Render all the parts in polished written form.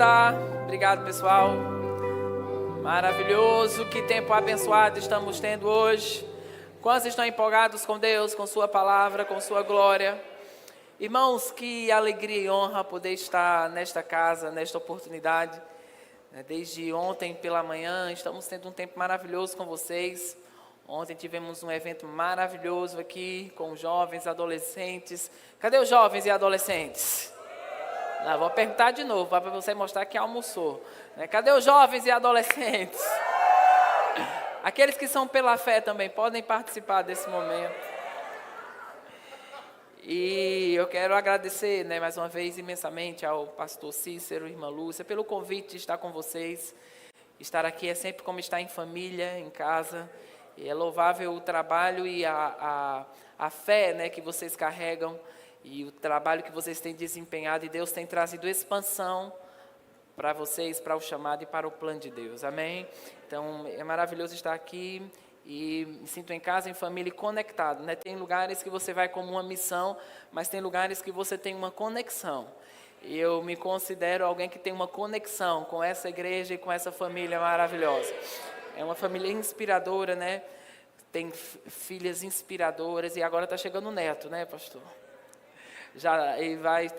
sentar. Obrigado, pessoal. Maravilhoso, que tempo abençoado estamos tendo hoje. Quantos estão empolgados com Deus, com sua palavra, com sua glória? Irmãos, que alegria e honra poder estar nesta casa, nesta oportunidade. Desde ontem pela manhã, estamos tendo um tempo maravilhoso com vocês. Ontem tivemos um evento maravilhoso aqui com jovens, adolescentes. Cadê os jovens e adolescentes? Não, vou perguntar de novo, para você mostrar que almoçou. Cadê os jovens e adolescentes? Aqueles que são pela fé também podem participar desse momento. E eu quero agradecer, mais uma vez imensamente ao pastor Cícero, irmã Lúcia, pelo convite de estar com vocês. Estar aqui é sempre como estar em família, em casa. E é louvável o trabalho e a fé, que vocês carregam. E o trabalho que vocês têm desempenhado, e Deus tem trazido expansão para vocês, para o chamado e para o plano de Deus, amém? Então, é maravilhoso estar aqui e me sinto em casa, em família e conectado, Tem lugares que você vai como uma missão, mas tem lugares que você tem uma conexão. E eu me considero alguém que tem uma conexão com essa igreja e com essa família maravilhosa. É uma família inspiradora, Tem filhas inspiradoras e agora está chegando o neto, pastor?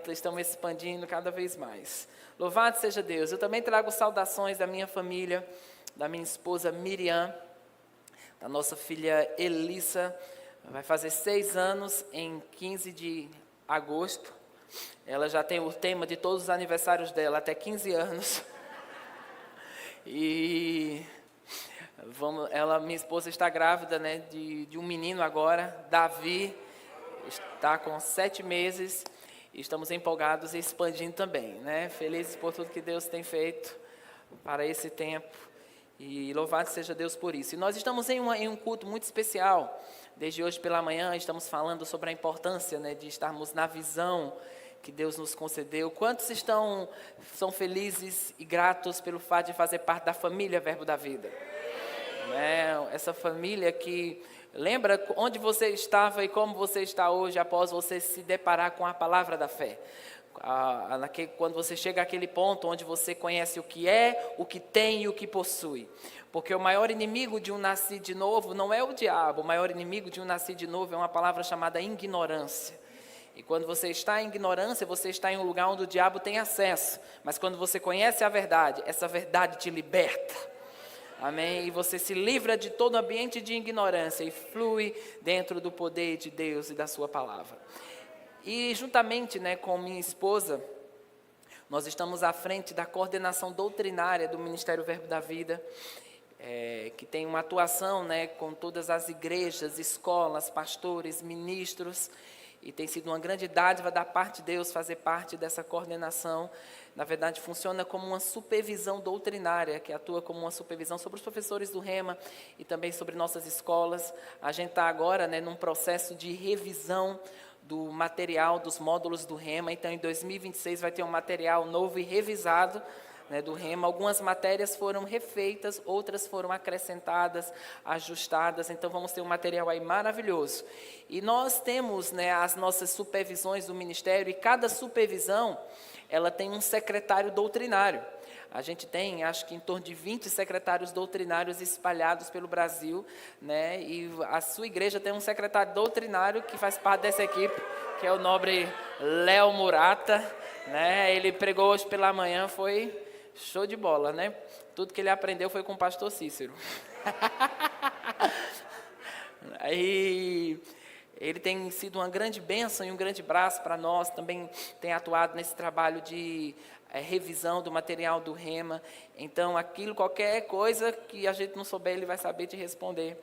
Estamos expandindo cada vez mais. Louvado seja Deus. Eu também trago saudações da minha família, da minha esposa Miriam, da nossa filha Elissa, vai fazer 6 anos em 15 de agosto. Ela já tem o tema de todos os aniversários dela, até 15 anos. E minha esposa está grávida, de um menino agora, Davi. Está com 7 meses e estamos empolgados e expandindo também, Felizes por tudo que Deus tem feito para esse tempo e louvado seja Deus por isso. E nós estamos em um culto muito especial. Desde hoje pela manhã estamos falando sobre a importância, de estarmos na visão que Deus nos concedeu. Quantos são felizes e gratos pelo fato de fazer parte da família Verbo da Vida? Essa família que lembra onde você estava e como você está hoje após você se deparar com a palavra da fé. Quando você chega àquele ponto onde você conhece o que é, o que tem e o que possui. Porque o maior inimigo de um nascido de novo não é o diabo. O maior inimigo de um nascido de novo é uma palavra chamada ignorância. E quando você está em ignorância, você está em um lugar onde o diabo tem acesso. Mas quando você conhece a verdade, essa verdade te liberta. Amém? E você se livra de todo ambiente de ignorância e flui dentro do poder de Deus e da sua palavra. E juntamente, com minha esposa, nós estamos à frente da coordenação doutrinária do Ministério Verbo da Vida, que tem uma atuação, com todas as igrejas, escolas, pastores, ministros, e tem sido uma grande dádiva da parte de Deus fazer parte dessa coordenação. Na verdade, funciona como uma supervisão doutrinária, que atua como uma supervisão sobre os professores do Rema e também sobre nossas escolas. A gente está agora, num processo de revisão do material, dos módulos do Rema. Então, em 2026 vai ter um material novo e revisado, do Rema. Algumas matérias foram refeitas, outras foram acrescentadas, ajustadas. Então, vamos ter um material aí maravilhoso. E nós temos, as nossas supervisões do ministério, e cada supervisão ela tem um secretário doutrinário. A gente tem, acho que em torno de 20 secretários doutrinários espalhados pelo Brasil, E a sua igreja tem um secretário doutrinário que faz parte dessa equipe, que é o nobre Léo Murata, Ele pregou hoje pela manhã, foi show de bola, Tudo que ele aprendeu foi com o pastor Cícero. Aí ele tem sido uma grande bênção e um grande braço para nós, também tem atuado nesse trabalho de revisão do material do Rema. Então, qualquer coisa que a gente não souber, ele vai saber te responder.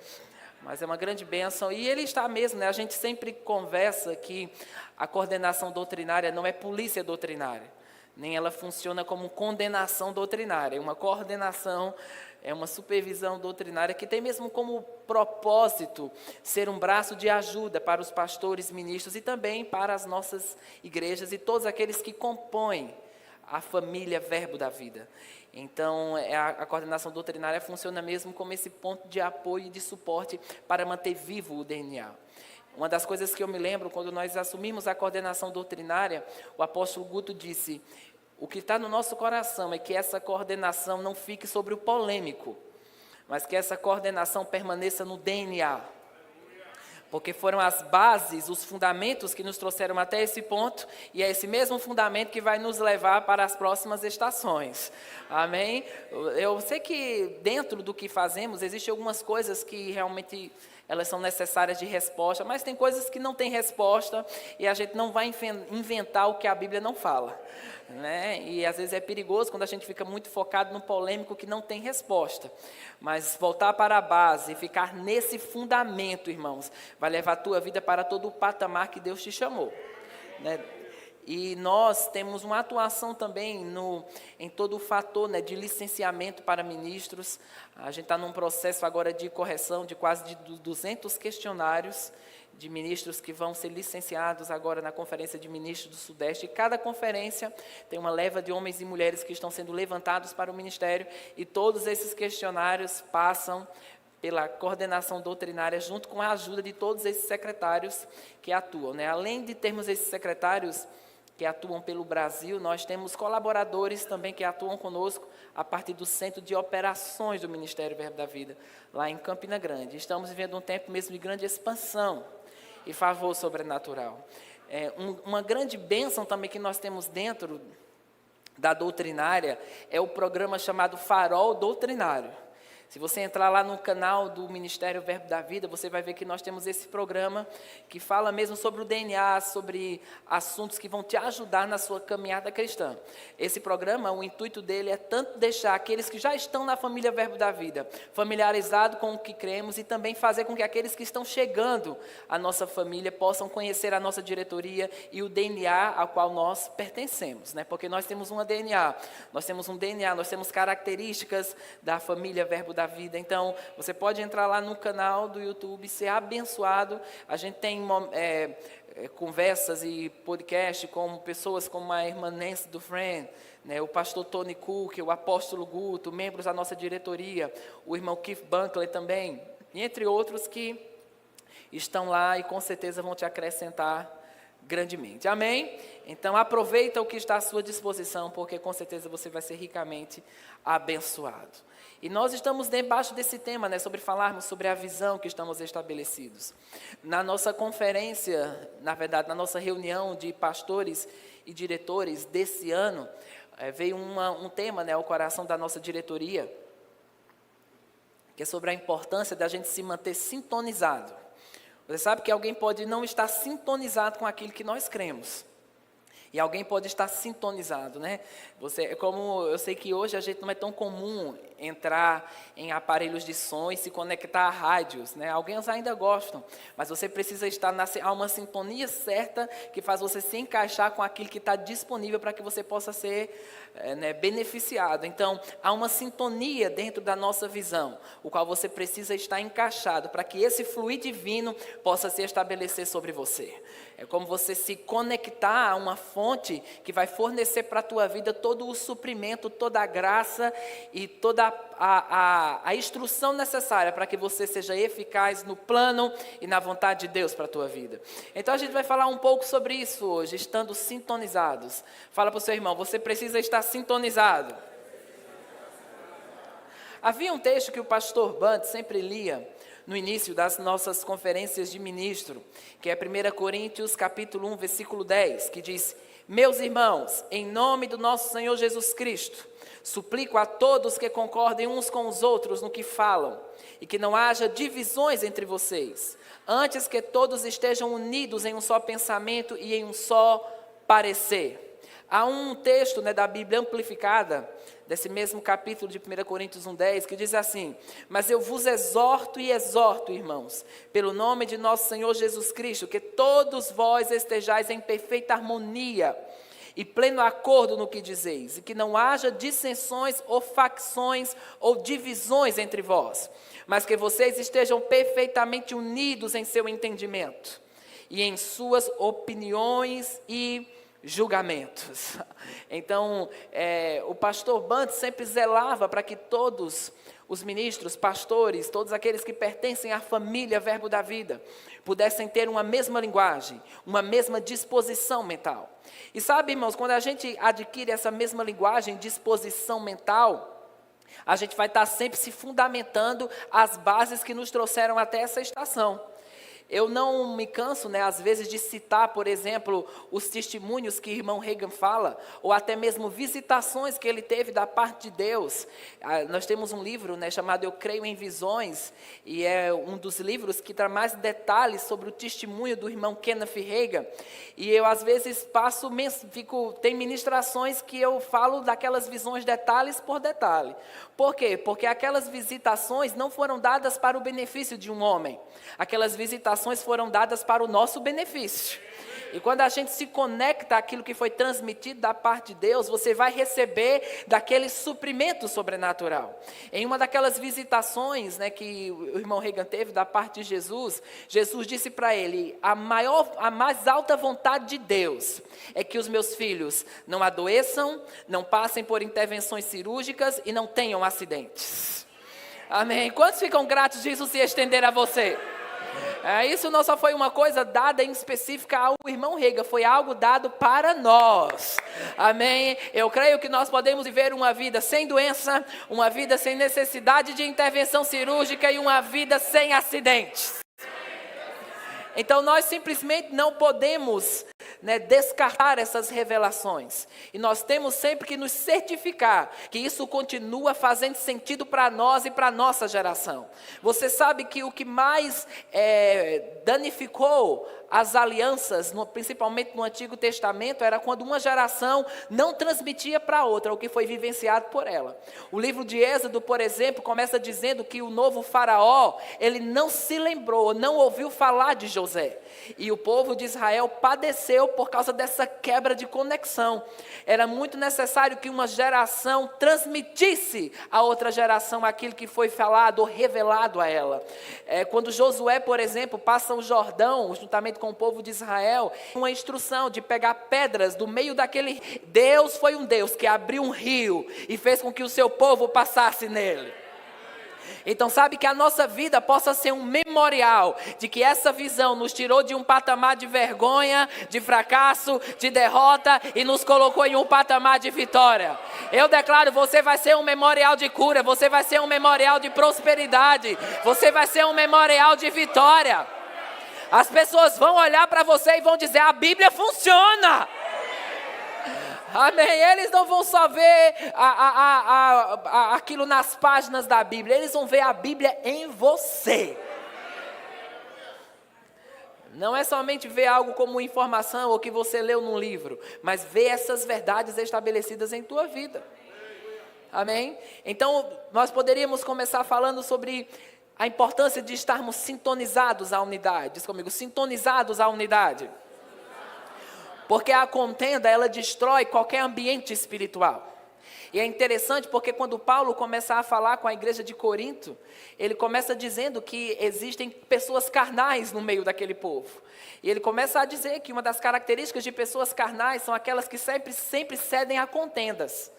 Mas é uma grande bênção. E ele está mesmo, a gente sempre conversa que a coordenação doutrinária não é polícia doutrinária, nem ela funciona como condenação doutrinária. Uma coordenação é uma supervisão doutrinária que tem mesmo como propósito ser um braço de ajuda para os pastores, ministros e também para as nossas igrejas e todos aqueles que compõem a família Verbo da Vida. Então, a coordenação doutrinária funciona mesmo como esse ponto de apoio e de suporte para manter vivo o DNA. Uma das coisas que eu me lembro, quando nós assumimos a coordenação doutrinária, o apóstolo Guto disse: O que está no nosso coração é que essa coordenação não fique sobre o polêmico, mas que essa coordenação permaneça no DNA. Porque foram as bases, os fundamentos que nos trouxeram até esse ponto, e é esse mesmo fundamento que vai nos levar para as próximas estações. Amém? Eu sei que dentro do que fazemos, existem algumas coisas que realmente elas são necessárias de resposta, mas tem coisas que não têm resposta, e a gente não vai inventar o que a Bíblia não fala. Né? E às vezes é perigoso quando a gente fica muito focado no polêmico que não tem resposta. Mas voltar para a base e ficar nesse fundamento, irmãos, vai levar a tua vida para todo o patamar que Deus te chamou. Né? E nós temos uma atuação também em todo o fator, né, de licenciamento para ministros. A gente está num processo agora de correção de quase de 200 questionários de ministros que vão ser licenciados agora na Conferência de Ministros do Sudeste. E cada conferência tem uma leva de homens e mulheres que estão sendo levantados para o ministério, e todos esses questionários passam pela coordenação doutrinária, junto com a ajuda de todos esses secretários que atuam. Né? Além de termos esses secretários que atuam pelo Brasil, nós temos colaboradores também que atuam conosco a partir do Centro de Operações do Ministério Verbo da Vida, lá em Campina Grande. Estamos vivendo um tempo mesmo de grande expansão e favor sobrenatural. Uma grande bênção também que nós temos dentro da doutrinária é o programa chamado Farol Doutrinário. Se você entrar lá no canal do Ministério Verbo da Vida, você vai ver que nós temos esse programa que fala mesmo sobre o DNA, sobre assuntos que vão te ajudar na sua caminhada cristã. Esse programa, o intuito dele é tanto deixar aqueles que já estão na família Verbo da Vida familiarizados com o que cremos, e também fazer com que aqueles que estão chegando à nossa família possam conhecer a nossa diretoria e o DNA ao qual nós pertencemos, né? Porque nós temos um DNA, nós temos características da família Verbo da Vida. Então, você pode entrar lá no canal do YouTube, ser abençoado. A gente tem conversas e podcast com pessoas como a irmã Nancy Dufresne, né, o pastor Tony Cook, o apóstolo Guto, membros da nossa diretoria, o irmão Keith Bunkley também, e entre outros que estão lá e com certeza vão te acrescentar grandemente. Amém? Então, aproveita o que está à sua disposição, porque com certeza você vai ser ricamente abençoado. E nós estamos debaixo desse tema, né, sobre falarmos sobre a visão que estamos estabelecidos. Na nossa conferência, na verdade, na nossa reunião de pastores e diretores desse ano, veio um tema, né, ao coração da nossa diretoria, que é sobre a importância da gente se manter sintonizado. Você sabe que alguém pode não estar sintonizado com aquilo que nós cremos. E alguém pode estar sintonizado, né? Como eu sei que hoje a gente não é tão comum entrar em aparelhos de som e se conectar a rádios, né? Alguns ainda gostam, mas você precisa estar a uma sintonia certa que faz você se encaixar com aquilo que está disponível para que você possa ser beneficiado. Então, há uma sintonia dentro da nossa visão, o qual você precisa estar encaixado para que esse fluir divino possa se estabelecer sobre você. É como você se conectar a uma fonte que vai fornecer para a tua vida todo o suprimento, toda a graça e toda a instrução necessária para que você seja eficaz no plano e na vontade de Deus para a tua vida. Então a gente vai falar um pouco sobre isso hoje, estando sintonizados. Fala para o seu irmão, você precisa estar sintonizado. Havia um texto que o pastor Band sempre lia no início das nossas conferências de ministro, que é 1 Coríntios capítulo 1, versículo 10, que diz: meus irmãos, em nome do nosso Senhor Jesus Cristo, suplico a todos que concordem uns com os outros no que falam, e que não haja divisões entre vocês, antes que todos estejam unidos em um só pensamento e em um só parecer. Há um texto, da Bíblia amplificada, desse mesmo capítulo de 1 Coríntios 1,10, que diz assim: mas eu vos exorto e exorto, irmãos, pelo nome de nosso Senhor Jesus Cristo, que todos vós estejais em perfeita harmonia e pleno acordo no que dizeis, e que não haja dissensões ou facções ou divisões entre vós, mas que vocês estejam perfeitamente unidos em seu entendimento e em suas opiniões e julgamentos. Então, o pastor Bant sempre zelava para que todos os ministros, pastores, todos aqueles que pertencem à família Verbo da Vida, pudessem ter uma mesma linguagem, uma mesma disposição mental. E sabe, irmãos, quando a gente adquire essa mesma linguagem, disposição mental, a gente vai estar sempre se fundamentando as bases que nos trouxeram até essa estação. Eu não me canso, às vezes, de citar, por exemplo, os testemunhos que o irmão Reagan fala, ou até mesmo visitações que ele teve da parte de Deus. Nós temos um livro, chamado Eu Creio em Visões, e é um dos livros que traz mais detalhes sobre o testemunho do irmão Kenneth Reagan. E eu, às vezes, tem ministrações que eu falo daquelas visões detalhes por detalhe. Por quê? Porque aquelas visitações não foram dadas para o benefício de um homem. Aquelas visitações foram dadas para o nosso benefício. E quando a gente se conecta àquilo que foi transmitido da parte de Deus, você vai receber daquele suprimento sobrenatural. Em uma daquelas visitações que o irmão Reagan teve da parte de Jesus, Jesus disse para ele: a mais alta vontade de Deus é que os meus filhos não adoeçam, não passem por intervenções cirúrgicas e não tenham acidentes. Amém? Quantos ficam gratos disso se estender a você? Isso não só foi uma coisa dada em específica ao irmão Reagan, foi algo dado para nós. Amém? Eu creio que nós podemos viver uma vida sem doença, uma vida sem necessidade de intervenção cirúrgica e uma vida sem acidentes. Então nós simplesmente não podemos descartar essas revelações. E nós temos sempre que nos certificar que isso continua fazendo sentido para nós e para a nossa geração. Você sabe que o que mais danificou as alianças, principalmente no Antigo Testamento, era quando uma geração não transmitia para outra o que foi vivenciado por ela. O livro de Êxodo, por exemplo, começa dizendo que o novo faraó, ele não se lembrou, não ouviu falar de José. E o povo de Israel padeceu por causa dessa quebra de conexão. Era muito necessário que uma geração transmitisse a outra geração aquilo que foi falado ou revelado a ela. Quando Josué, por exemplo, passa o Jordão, juntamente com o povo de Israel, uma instrução de pegar pedras do meio daquele... Deus foi um Deus que abriu um rio e fez com que o seu povo passasse nele. Então sabe, que a nossa vida possa ser um memorial de que essa visão nos tirou de um patamar de vergonha, de fracasso, de derrota e nos colocou em um patamar de vitória. Eu declaro, você vai ser um memorial de cura, você vai ser um memorial de prosperidade, você vai ser um memorial de vitória. As pessoas vão olhar para você e vão dizer: a Bíblia funciona. Amém? Eles não vão só ver aquilo nas páginas da Bíblia, eles vão ver a Bíblia em você. Não é somente ver algo como informação ou que você leu num livro, mas ver essas verdades estabelecidas em tua vida. Amém? Então, nós poderíamos começar falando sobre a importância de estarmos sintonizados à unidade. Diz comigo: sintonizados à unidade. Porque a contenda, ela destrói qualquer ambiente espiritual. E é interessante porque quando Paulo começa a falar com a igreja de Corinto, ele começa dizendo que existem pessoas carnais no meio daquele povo. E ele começa a dizer que uma das características de pessoas carnais são aquelas que sempre cedem a contendas.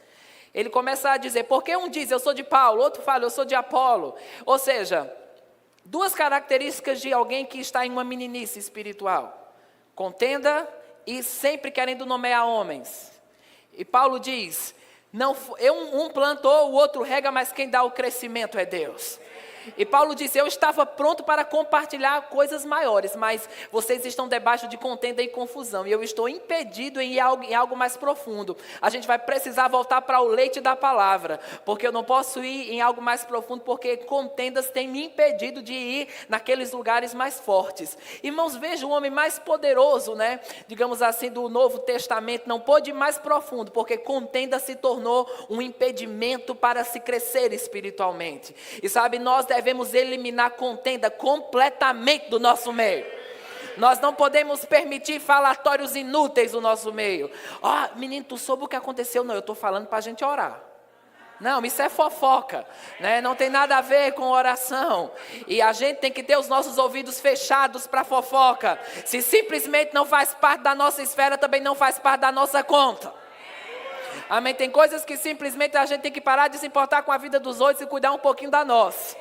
Ele começa a dizer, porque um diz eu sou de Paulo, outro fala eu sou de Apolo. Ou seja, duas características de alguém que está em uma meninice espiritual: contenda e sempre querendo nomear homens. E Paulo diz, um plantou, o outro rega, mas quem dá o crescimento é Deus. E Paulo disse, eu estava pronto para compartilhar coisas maiores, mas vocês estão debaixo de contenda e confusão, e eu estou impedido em ir em algo mais profundo. A gente vai precisar voltar para o leite da palavra, porque eu não posso ir em algo mais profundo, porque contendas têm me impedido de ir naqueles lugares mais fortes. Irmãos, veja o homem mais poderoso, digamos assim, do Novo Testamento, não pôde ir mais profundo, porque contenda se tornou um impedimento para se crescer espiritualmente. E sabe, nós devemos eliminar contenda completamente do nosso meio. Nós não podemos permitir falatórios inúteis do nosso meio. Menino, tu soube o que aconteceu? Não, eu estou falando para a gente orar. Não, isso é fofoca, né? Não tem nada a ver com oração. E a gente tem que ter os nossos ouvidos fechados para fofoca. Se simplesmente não faz parte da nossa esfera, também não faz parte da nossa conta. Amém? Tem coisas que simplesmente a gente tem que parar de se importar com a vida dos outros e cuidar um pouquinho da nossa.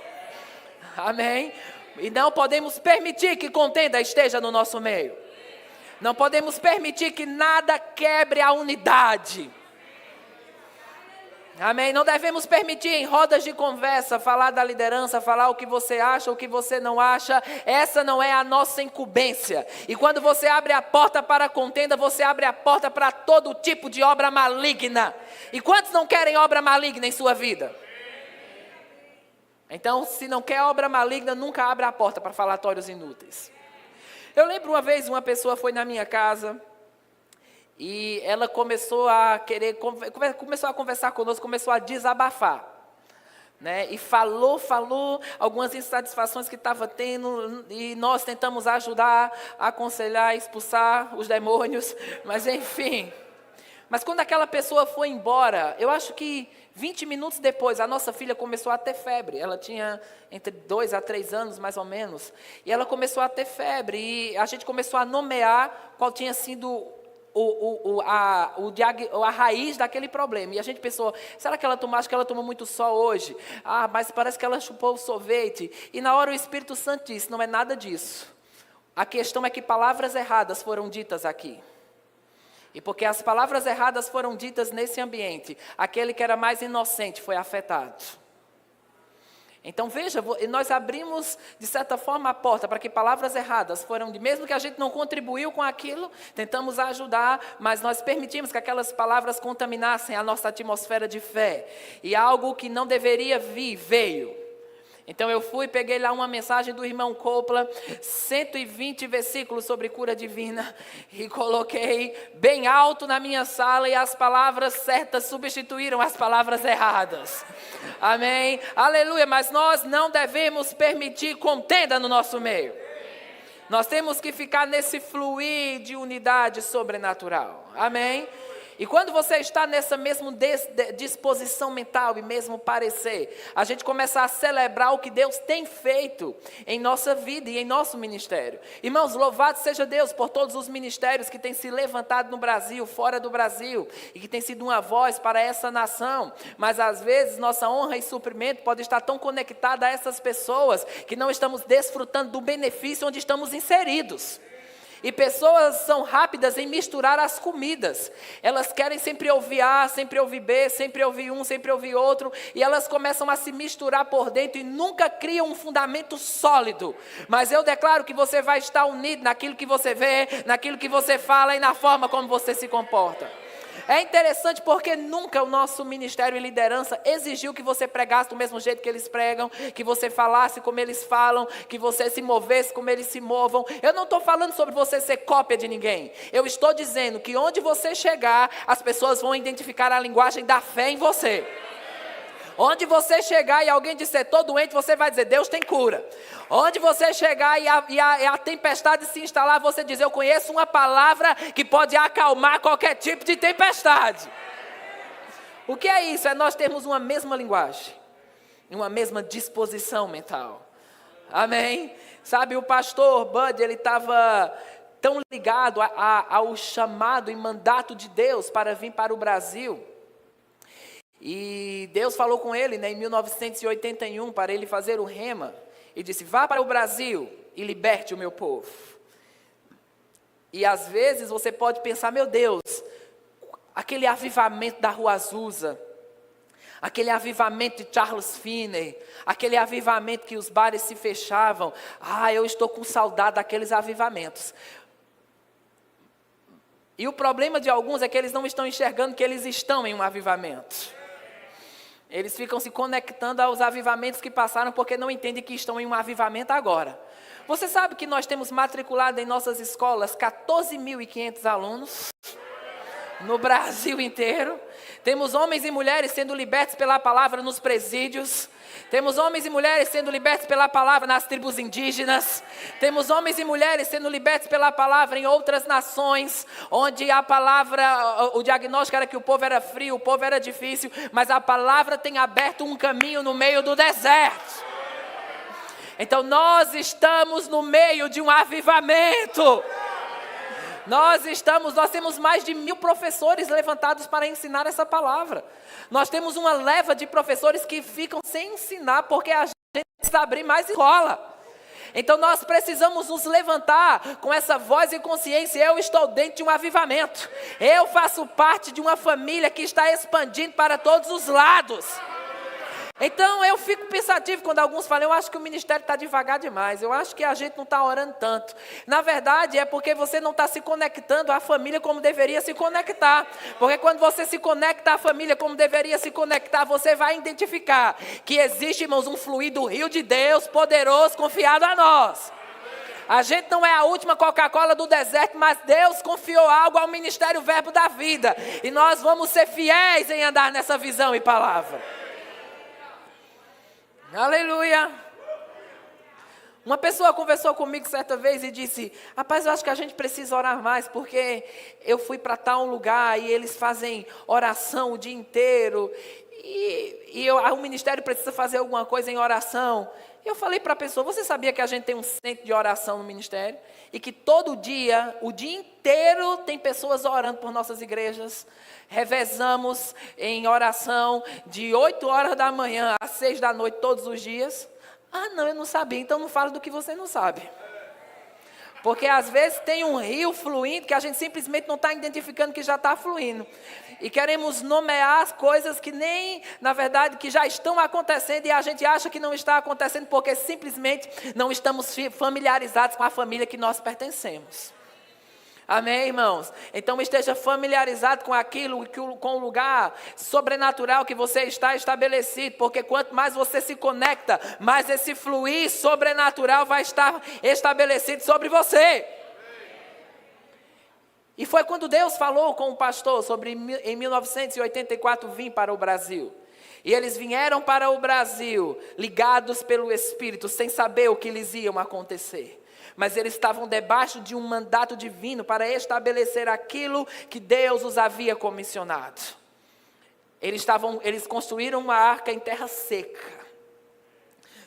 Amém? E não podemos permitir que contenda esteja no nosso meio. Não podemos permitir que nada quebre a unidade. Amém? Não devemos permitir em rodas de conversa falar da liderança, falar o que você acha, o que você não acha. Essa não é a nossa incumbência. E quando você abre a porta para a contenda, você abre a porta para todo tipo de obra maligna. E quantos não querem obra maligna em sua vida? Então, se não quer obra maligna, nunca abra a porta para falatórios inúteis. Eu lembro uma vez, uma pessoa foi na minha casa e ela começou a conversar conosco, começou a desabafar, né? E falou algumas insatisfações que estava tendo, e nós tentamos ajudar, aconselhar, expulsar os demônios, mas enfim. Mas quando aquela pessoa foi embora, eu acho que 20 minutos depois, a nossa filha começou a ter febre. Ela tinha entre 2 a 3 anos, mais ou menos. E ela começou a ter febre. E a gente começou a nomear qual tinha sido a raiz daquele problema. E a gente pensou, será que ela tomou? Acho que ela tomou muito sol hoje. Mas parece que ela chupou o sorvete. E na hora o Espírito Santo disse, não é nada disso. A questão é que palavras erradas foram ditas aqui. E porque as palavras erradas foram ditas nesse ambiente, aquele que era mais inocente foi afetado. Então veja, nós abrimos de certa forma a porta para que palavras erradas foram, mesmo que a gente não contribuiu com aquilo, tentamos ajudar, mas nós permitimos que aquelas palavras contaminassem a nossa atmosfera de fé. E algo que não deveria vir, veio. Então eu peguei lá uma mensagem do irmão Coppola, 120 versículos sobre cura divina, e coloquei bem alto na minha sala, e as palavras certas substituíram as palavras erradas. Amém? Aleluia, mas nós não devemos permitir contenda no nosso meio. Nós temos que ficar nesse fluir de unidade sobrenatural. Amém? E quando você está nessa mesma disposição mental e mesmo parecer, a gente começa a celebrar o que Deus tem feito em nossa vida e em nosso ministério. Irmãos, louvado seja Deus por todos os ministérios que têm se levantado no Brasil, fora do Brasil, e que têm sido uma voz para essa nação. Mas às vezes nossa honra e suprimento pode estar tão conectada a essas pessoas que não estamos desfrutando do benefício onde estamos inseridos. E pessoas são rápidas em misturar as comidas. Elas querem sempre ouvir A, sempre ouvir B, sempre ouvir um, sempre ouvir outro. E elas começam a se misturar por dentro e nunca criam um fundamento sólido. Mas eu declaro que você vai estar unido naquilo que você vê, naquilo que você fala e na forma como você se comporta. É interessante porque nunca o nosso ministério e liderança exigiu que você pregasse do mesmo jeito que eles pregam, que você falasse como eles falam, que você se movesse como eles se movam. Eu não estou falando sobre você ser cópia de ninguém. Eu estou dizendo que onde você chegar, as pessoas vão identificar a linguagem da fé em você. Onde você chegar e alguém disser, estou doente, você vai dizer, Deus tem cura. Onde você chegar e a tempestade se instalar, você diz, eu conheço uma palavra que pode acalmar qualquer tipo de tempestade. O que é isso? É nós termos uma mesma linguagem, uma mesma disposição mental. Amém? Sabe, o pastor Bud, ele estava tão ligado ao chamado e mandato de Deus para vir para o Brasil. E Deus falou com ele, em 1981, para ele fazer o rema. E disse, vá para o Brasil e liberte o meu povo. E às vezes você pode pensar, meu Deus, aquele avivamento da Rua Azusa, aquele avivamento de Charles Finney, aquele avivamento que os bares se fechavam. Eu estou com saudade daqueles avivamentos. E o problema de alguns é que eles não estão enxergando que eles estão em um avivamento. Eles ficam se conectando aos avivamentos que passaram porque não entendem que estão em um avivamento agora. Você sabe que nós temos matriculado em nossas escolas 14.500 alunos? no Brasil inteiro. Temos homens e mulheres sendo libertos pela palavra nos presídios. Temos homens e mulheres sendo libertos pela palavra nas tribos indígenas. Temos homens e mulheres sendo libertos pela palavra em outras nações, onde a palavra, o diagnóstico era que o povo era frio, o povo era difícil, mas a palavra tem aberto um caminho no meio do deserto. Então nós estamos no meio de um avivamento. Nós temos mais de 1000 professores levantados para ensinar essa palavra. Nós temos uma leva de professores que ficam sem ensinar, porque a gente precisa abrir mais escola. Então nós precisamos nos levantar com essa voz e consciência. Eu estou dentro de um avivamento. Eu faço parte de uma família que está expandindo para todos os lados. Então eu fico pensativo quando alguns falam, eu acho que o ministério está devagar demais, eu acho que a gente não está orando tanto. Na verdade é porque você não está se conectando à família como deveria se conectar. Porque quando você se conecta à família como deveria se conectar, você vai identificar que existe, irmãos, um fluir do rio de Deus poderoso confiado a nós. A gente não é a última Coca-Cola do deserto, mas Deus confiou algo ao Ministério Verbo da Vida. E nós vamos ser fiéis em andar nessa visão e palavra. Aleluia. Uma pessoa conversou comigo certa vez e disse, rapaz, eu acho que a gente precisa orar mais, porque eu fui para tal lugar e eles fazem oração o dia inteiro, e o ministério precisa fazer alguma coisa em oração. Eu falei para a pessoa, você sabia que a gente tem um centro de oração no ministério? E que todo dia, o dia inteiro, tem pessoas orando por nossas igrejas. Revezamos em oração de 8 horas da manhã às 6 da noite todos os dias. Ah, não, eu não sabia. Então não fala do que você não sabe. Porque às vezes tem um rio fluindo que a gente simplesmente não está identificando que já está fluindo. E queremos nomear as coisas que nem, na verdade, que já estão acontecendo e a gente acha que não está acontecendo porque simplesmente não estamos familiarizados com a família que nós pertencemos. Amém, irmãos? Então esteja familiarizado com aquilo, com o lugar sobrenatural que você está estabelecido, porque quanto mais você se conecta, mais esse fluir sobrenatural vai estar estabelecido sobre você. E foi quando Deus falou com o pastor sobre em 1984 vir para o Brasil. E eles vieram para o Brasil ligados pelo Espírito, sem saber o que lhes ia acontecer. Mas eles estavam debaixo de um mandato divino para estabelecer aquilo que Deus os havia comissionado. Eles construíram uma arca em terra seca.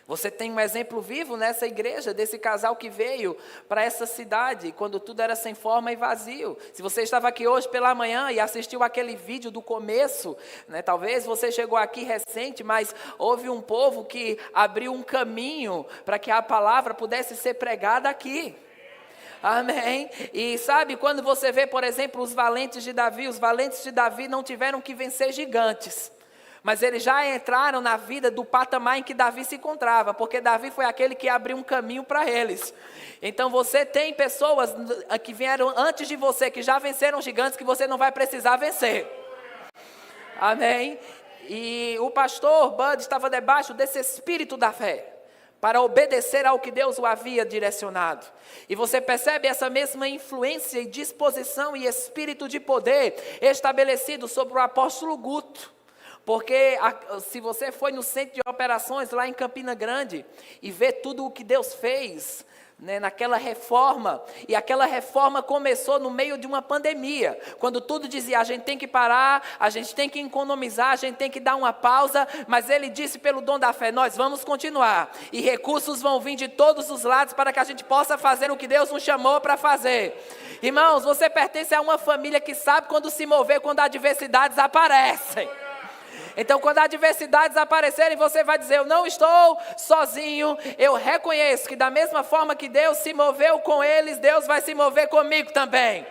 Você tem um exemplo vivo nessa igreja, desse casal que veio para essa cidade, quando tudo era sem forma e vazio. Se você estava aqui hoje pela manhã e assistiu aquele vídeo do começo, né, talvez você chegou aqui recente, mas houve um povo que abriu um caminho para que a palavra pudesse ser pregada aqui. Amém? E sabe, quando você vê, por exemplo, os valentes de Davi não tiveram que vencer gigantes. Mas eles já entraram na vida do patamar em que Davi se encontrava, porque Davi foi aquele que abriu um caminho para eles. Então você tem pessoas que vieram antes de você, que já venceram gigantes, que você não vai precisar vencer. Amém? E o pastor Bud estava debaixo desse espírito da fé, para obedecer ao que Deus o havia direcionado. E você percebe essa mesma influência e disposição e espírito de poder estabelecido sobre o apóstolo Guto. Porque se você foi no centro de operações lá em Campina Grande e vê tudo o que Deus fez, né, naquela reforma, e aquela reforma começou no meio de uma pandemia, quando tudo dizia, a gente tem que parar, a gente tem que economizar, a gente tem que dar uma pausa, mas ele disse pelo dom da fé, nós vamos continuar, e recursos vão vir de todos os lados para que a gente possa fazer o que Deus nos chamou para fazer. Irmãos, você pertence a uma família que sabe quando se mover, quando adversidades aparecem. Então, quando adversidades aparecerem, você vai dizer, eu não estou sozinho, eu reconheço que da mesma forma que Deus se moveu com eles, Deus vai se mover comigo também.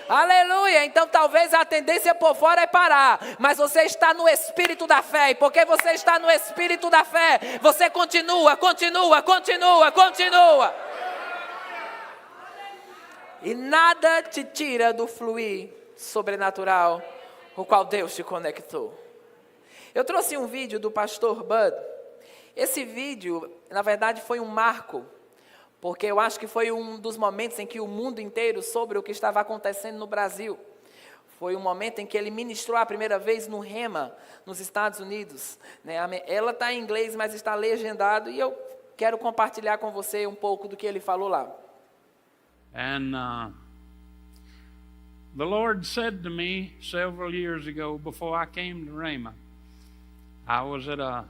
Aleluia, então talvez a tendência por fora é parar, mas você está no espírito da fé, e porque você está no espírito da fé, você continua. E nada te tira do fluir sobrenatural, o qual Deus te conectou. Eu trouxe um vídeo do pastor Bud. Esse vídeo, na verdade, foi um marco, porque eu acho que foi um dos momentos em que o mundo inteiro soube o que estava acontecendo no Brasil. Foi o momento em que ele ministrou a primeira vez no Rema, nos Estados Unidos. Né? Ela está em inglês, mas está legendado, e eu quero compartilhar com você um pouco do que ele falou lá. And the Lord said to me several years ago, before I came to Rhema, I was at a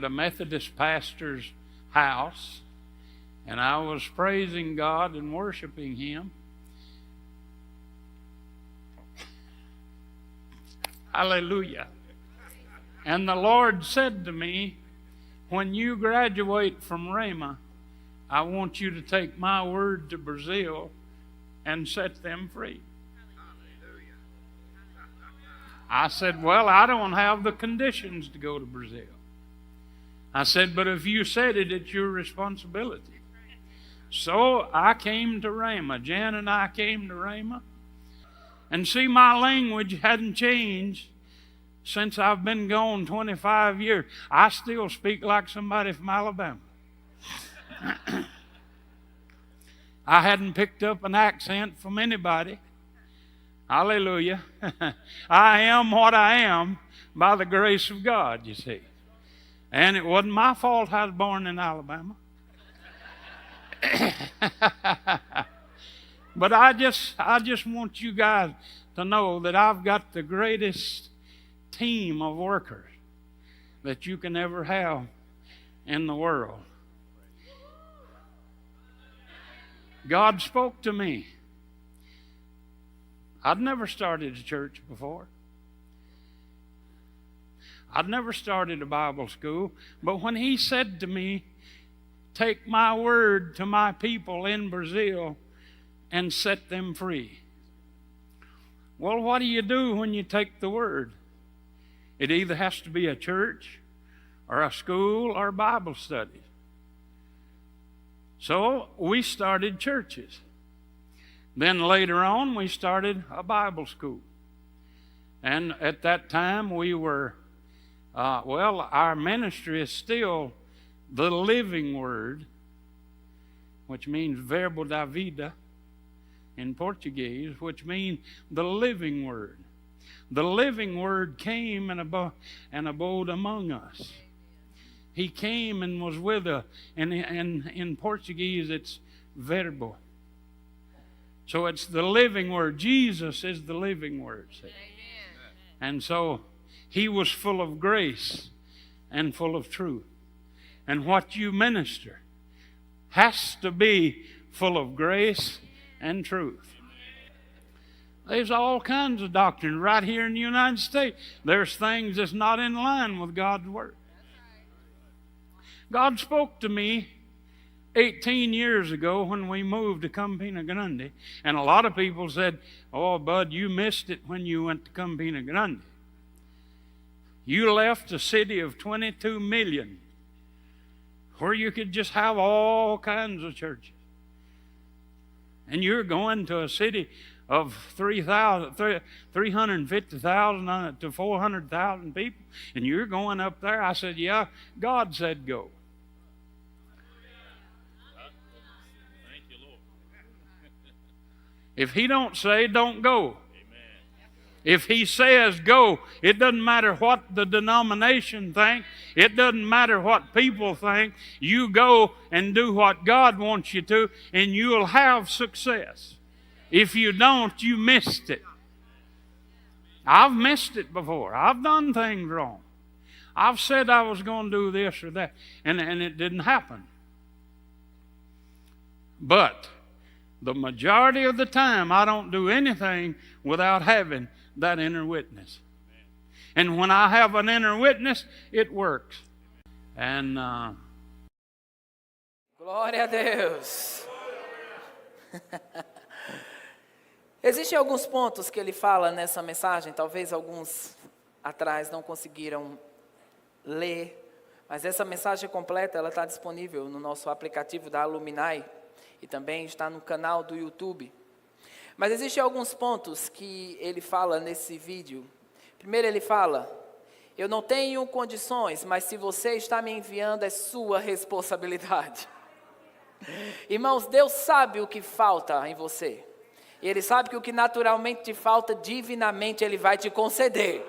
Methodist pastor's house, and I was praising God and worshiping Him. Hallelujah. And the Lord said to me, when you graduate from Rhema, I want you to take my word to Brazil and set them free. I said, well, I don't have the conditions to go to Brazil. I said, but if you said it, it's your responsibility. So I came to Rhema. Jan and I came to Rhema. And see, my language hadn't changed since I've been gone 25 years. I still speak like somebody from Alabama. I hadn't picked up an accent from anybody. Hallelujah. I am what I am by the grace of God, you see. And it wasn't my fault I was born in Alabama. But I just want you guys to know that I've got the greatest team of workers that you can ever have in the world. God spoke to me. I'd never started a church before. I'd never started a Bible school. But when He said to me, take my word to my people in Brazil and set them free. Well, what do you do when you take the word? It either has to be a church or a school or Bible studies. So we started churches. Then later on, we started a Bible school. And at that time, we were, our ministry is still the living word, which means verbo da vida in Portuguese, which means the living word. The living word came and abode among us. He came and was with us. And in Portuguese, it's verbo. So it's the living word. Jesus is the living word. See? And so He was full of grace and full of truth. And what you minister has to be full of grace and truth. There's all kinds of doctrine right here in the United States. There's things that's not in line with God's Word. God spoke to me 18 years ago when we moved to Campina Grande. And a lot of people said, oh, Bud, you missed it when you went to Campina Grande. You left a city of 22 million where you could just have all kinds of churches. And you're going to a city of 350,000 to 400,000 people, and you're going up there. I said, yeah, God said go. Thank you, Lord. If He don't say, don't go. If He says go, it doesn't matter what the denomination thinks. It doesn't matter what people think. You go and do what God wants you to, and you'll have success. If you don't, you missed it. I've missed it before. I've done things wrong. I've said I was going to do this or that, and it didn't happen. But the majority of the time, I don't do anything without having that inner witness. And when I have an inner witness, it works. And Glória a Deus. Existem alguns pontos que ele fala nessa mensagem, talvez alguns atrás não conseguiram ler, mas essa mensagem completa ela está disponível no nosso aplicativo da Alumni e também está no canal do YouTube. Mas existem alguns pontos que ele fala nesse vídeo. Primeiro ele fala, eu não tenho condições, mas se você está me enviando é sua responsabilidade. Irmãos, Deus sabe o que falta em você. E Ele sabe que o que naturalmente te falta, divinamente Ele vai te conceder.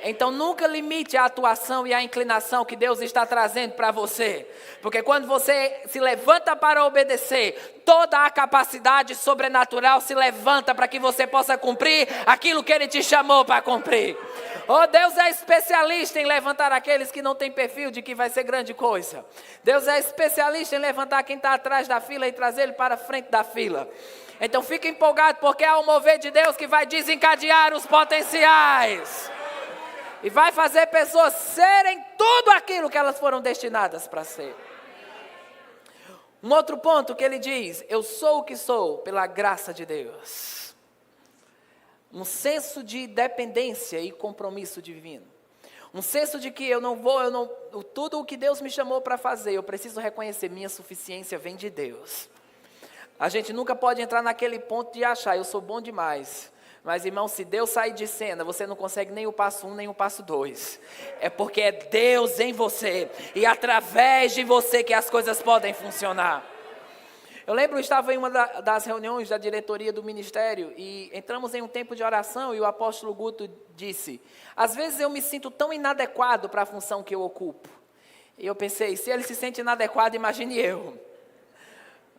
Então nunca limite a atuação e a inclinação que Deus está trazendo para você. Porque quando você se levanta para obedecer, toda a capacidade sobrenatural se levanta para que você possa cumprir aquilo que Ele te chamou para cumprir. Oh, Deus é especialista em levantar aqueles que não têm perfil de que vai ser grande coisa. Deus é especialista em levantar quem está atrás da fila e trazer ele para a frente da fila. Então fique empolgado, porque é o mover de Deus que vai desencadear os potenciais. E vai fazer pessoas serem tudo aquilo que elas foram destinadas para ser. Um outro ponto que ele diz: eu sou o que sou pela graça de Deus. Um senso de dependência e compromisso divino. Um senso de que tudo o que Deus me chamou para fazer, eu preciso reconhecer, minha suficiência vem de Deus. A gente nunca pode entrar naquele ponto de achar, eu sou bom demais. Mas, irmão, se Deus sair de cena, você não consegue nem o passo 1, nem o passo 2. É porque é Deus em você e através de você que as coisas podem funcionar. Eu lembro, eu estava em uma das reuniões da diretoria do ministério e entramos em um tempo de oração e o apóstolo Guto disse: às vezes eu me sinto tão inadequado para a função que eu ocupo. E eu pensei, se ele se sente inadequado, imagine eu.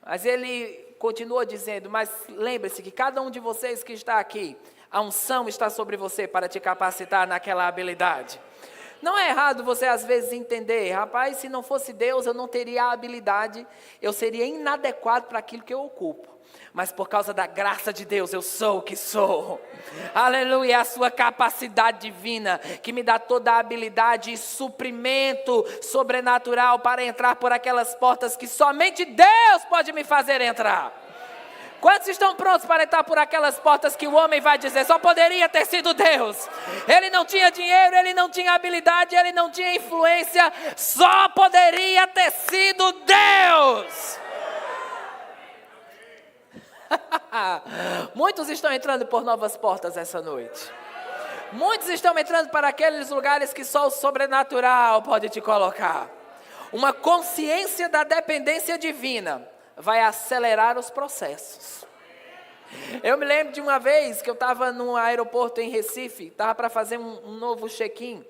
Mas ele continuou dizendo: mas lembre-se que cada um de vocês que está aqui, a unção está sobre você para te capacitar naquela habilidade. Não é errado você às vezes entender, rapaz, se não fosse Deus eu não teria a habilidade, eu seria inadequado para aquilo que eu ocupo. Mas por causa da graça de Deus eu sou o que sou. Aleluia, é a sua capacidade divina que me dá toda a habilidade e suprimento sobrenatural para entrar por aquelas portas que somente Deus pode me fazer entrar. Quantos estão prontos para entrar por aquelas portas que o homem vai dizer, só poderia ter sido Deus? Ele não tinha dinheiro, ele não tinha habilidade, ele não tinha influência, só poderia ter sido Deus. Muitos estão entrando por novas portas essa noite. Muitos estão entrando para aqueles lugares que só o sobrenatural pode te colocar. Uma consciência da dependência divina vai acelerar os processos. Eu me lembro de uma vez que eu estava no aeroporto em Recife, estava para fazer um novo check-in,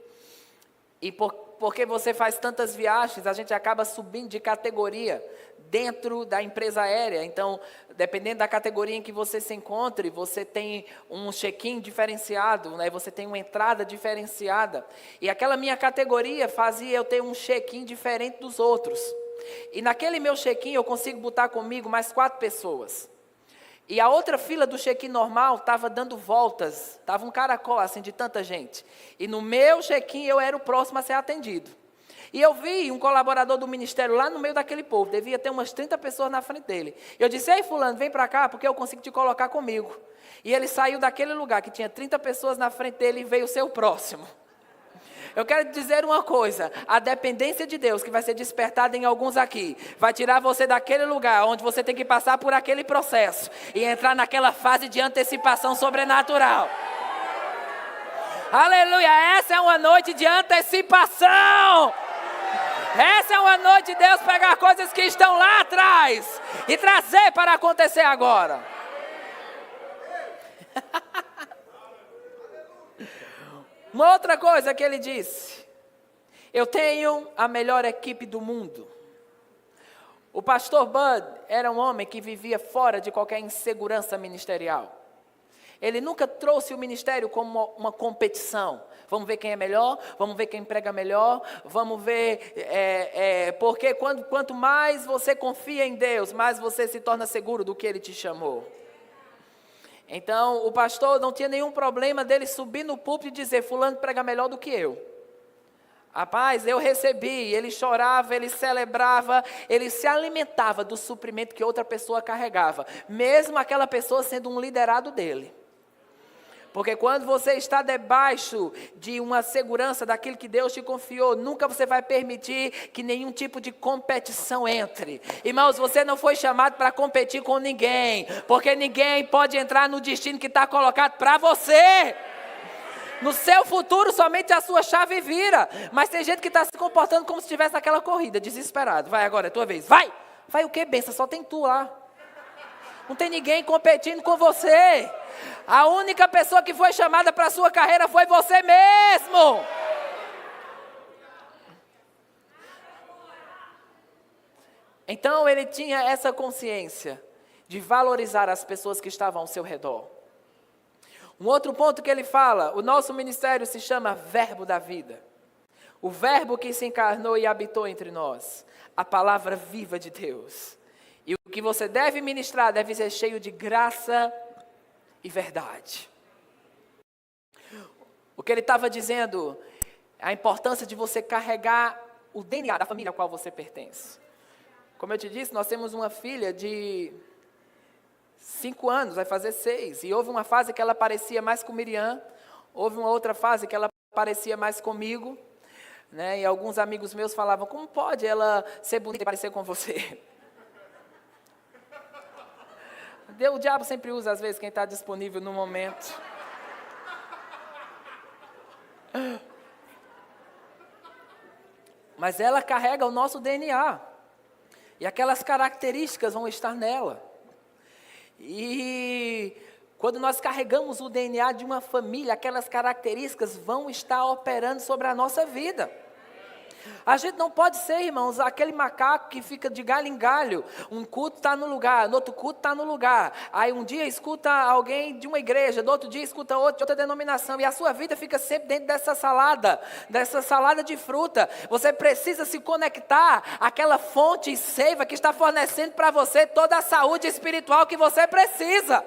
e porque você faz tantas viagens, a gente acaba subindo de categoria dentro da empresa aérea. Então, dependendo da categoria em que você se encontre, você tem um check-in diferenciado, né? Você tem uma entrada diferenciada. E aquela minha categoria fazia eu ter um check-in diferente dos outros. E naquele meu check-in eu consigo botar comigo mais 4 pessoas. E a outra fila do check-in normal estava dando voltas, estava um caracol assim de tanta gente. E no meu check-in eu era o próximo a ser atendido. E eu vi um colaborador do ministério lá no meio daquele povo, devia ter umas 30 pessoas na frente dele. Eu disse: ei fulano, vem para cá porque eu consigo te colocar comigo. E ele saiu daquele lugar que tinha 30 pessoas na frente dele e veio ser o próximo. Eu quero te dizer uma coisa, a dependência de Deus que vai ser despertada em alguns aqui, vai tirar você daquele lugar onde você tem que passar por aquele processo e entrar naquela fase de antecipação sobrenatural. Aleluia, essa é uma noite de antecipação. Essa é uma noite de Deus pegar coisas que estão lá atrás e trazer para acontecer agora. Uma outra coisa que ele disse: eu tenho a melhor equipe do mundo. O pastor Bud era um homem que vivia fora de qualquer insegurança ministerial. Ele nunca trouxe o ministério como uma competição. Vamos ver quem é melhor, vamos ver quem prega melhor, vamos ver... porque quanto mais você confia em Deus, mais você se torna seguro do que Ele te chamou. Então, o pastor não tinha nenhum problema dele subir no púlpito e dizer: fulano prega melhor do que eu. Rapaz, eu recebi, ele chorava, ele celebrava, ele se alimentava do suprimento que outra pessoa carregava, mesmo aquela pessoa sendo um liderado dele. Porque quando você está debaixo de uma segurança daquilo que Deus te confiou, nunca você vai permitir que nenhum tipo de competição entre. Irmãos, você não foi chamado para competir com ninguém, porque ninguém pode entrar no destino que está colocado para você. No seu futuro, somente a sua chave vira. Mas tem gente que está se comportando como se estivesse naquela corrida, desesperado. Vai agora, é tua vez. Vai! Vai o quê, benção? Só tem tu lá. Não tem ninguém competindo com você. A única pessoa que foi chamada para a sua carreira foi você mesmo. Então ele tinha essa consciência de valorizar as pessoas que estavam ao seu redor. Um outro ponto que ele fala, o nosso ministério se chama Verbo da Vida. O Verbo que se encarnou e habitou entre nós. A palavra viva de Deus. E o que você deve ministrar deve ser cheio de graça e verdade. O que ele estava dizendo, a importância de você carregar o DNA da família a qual você pertence. Como eu te disse, nós temos uma filha de 5 anos, vai fazer 6. E houve uma fase que ela parecia mais com Miriam, houve uma outra fase que ela parecia mais comigo, né? E alguns amigos meus falavam, como pode ela ser bonita e parecer com você? O diabo sempre usa, às vezes, quem está disponível no momento. Mas ela carrega o nosso DNA. E aquelas características vão estar nela. E quando nós carregamos o DNA de uma família, aquelas características vão estar operando sobre a nossa vida. A gente não pode ser, irmãos, aquele macaco que fica de galho em galho. Um culto está no lugar, no outro culto está no lugar. Aí um dia escuta alguém de uma igreja, no outro dia escuta outro de outra denominação. E a sua vida fica sempre dentro dessa salada de fruta. Você precisa se conectar àquela fonte e seiva que está fornecendo para você toda a saúde espiritual que você precisa.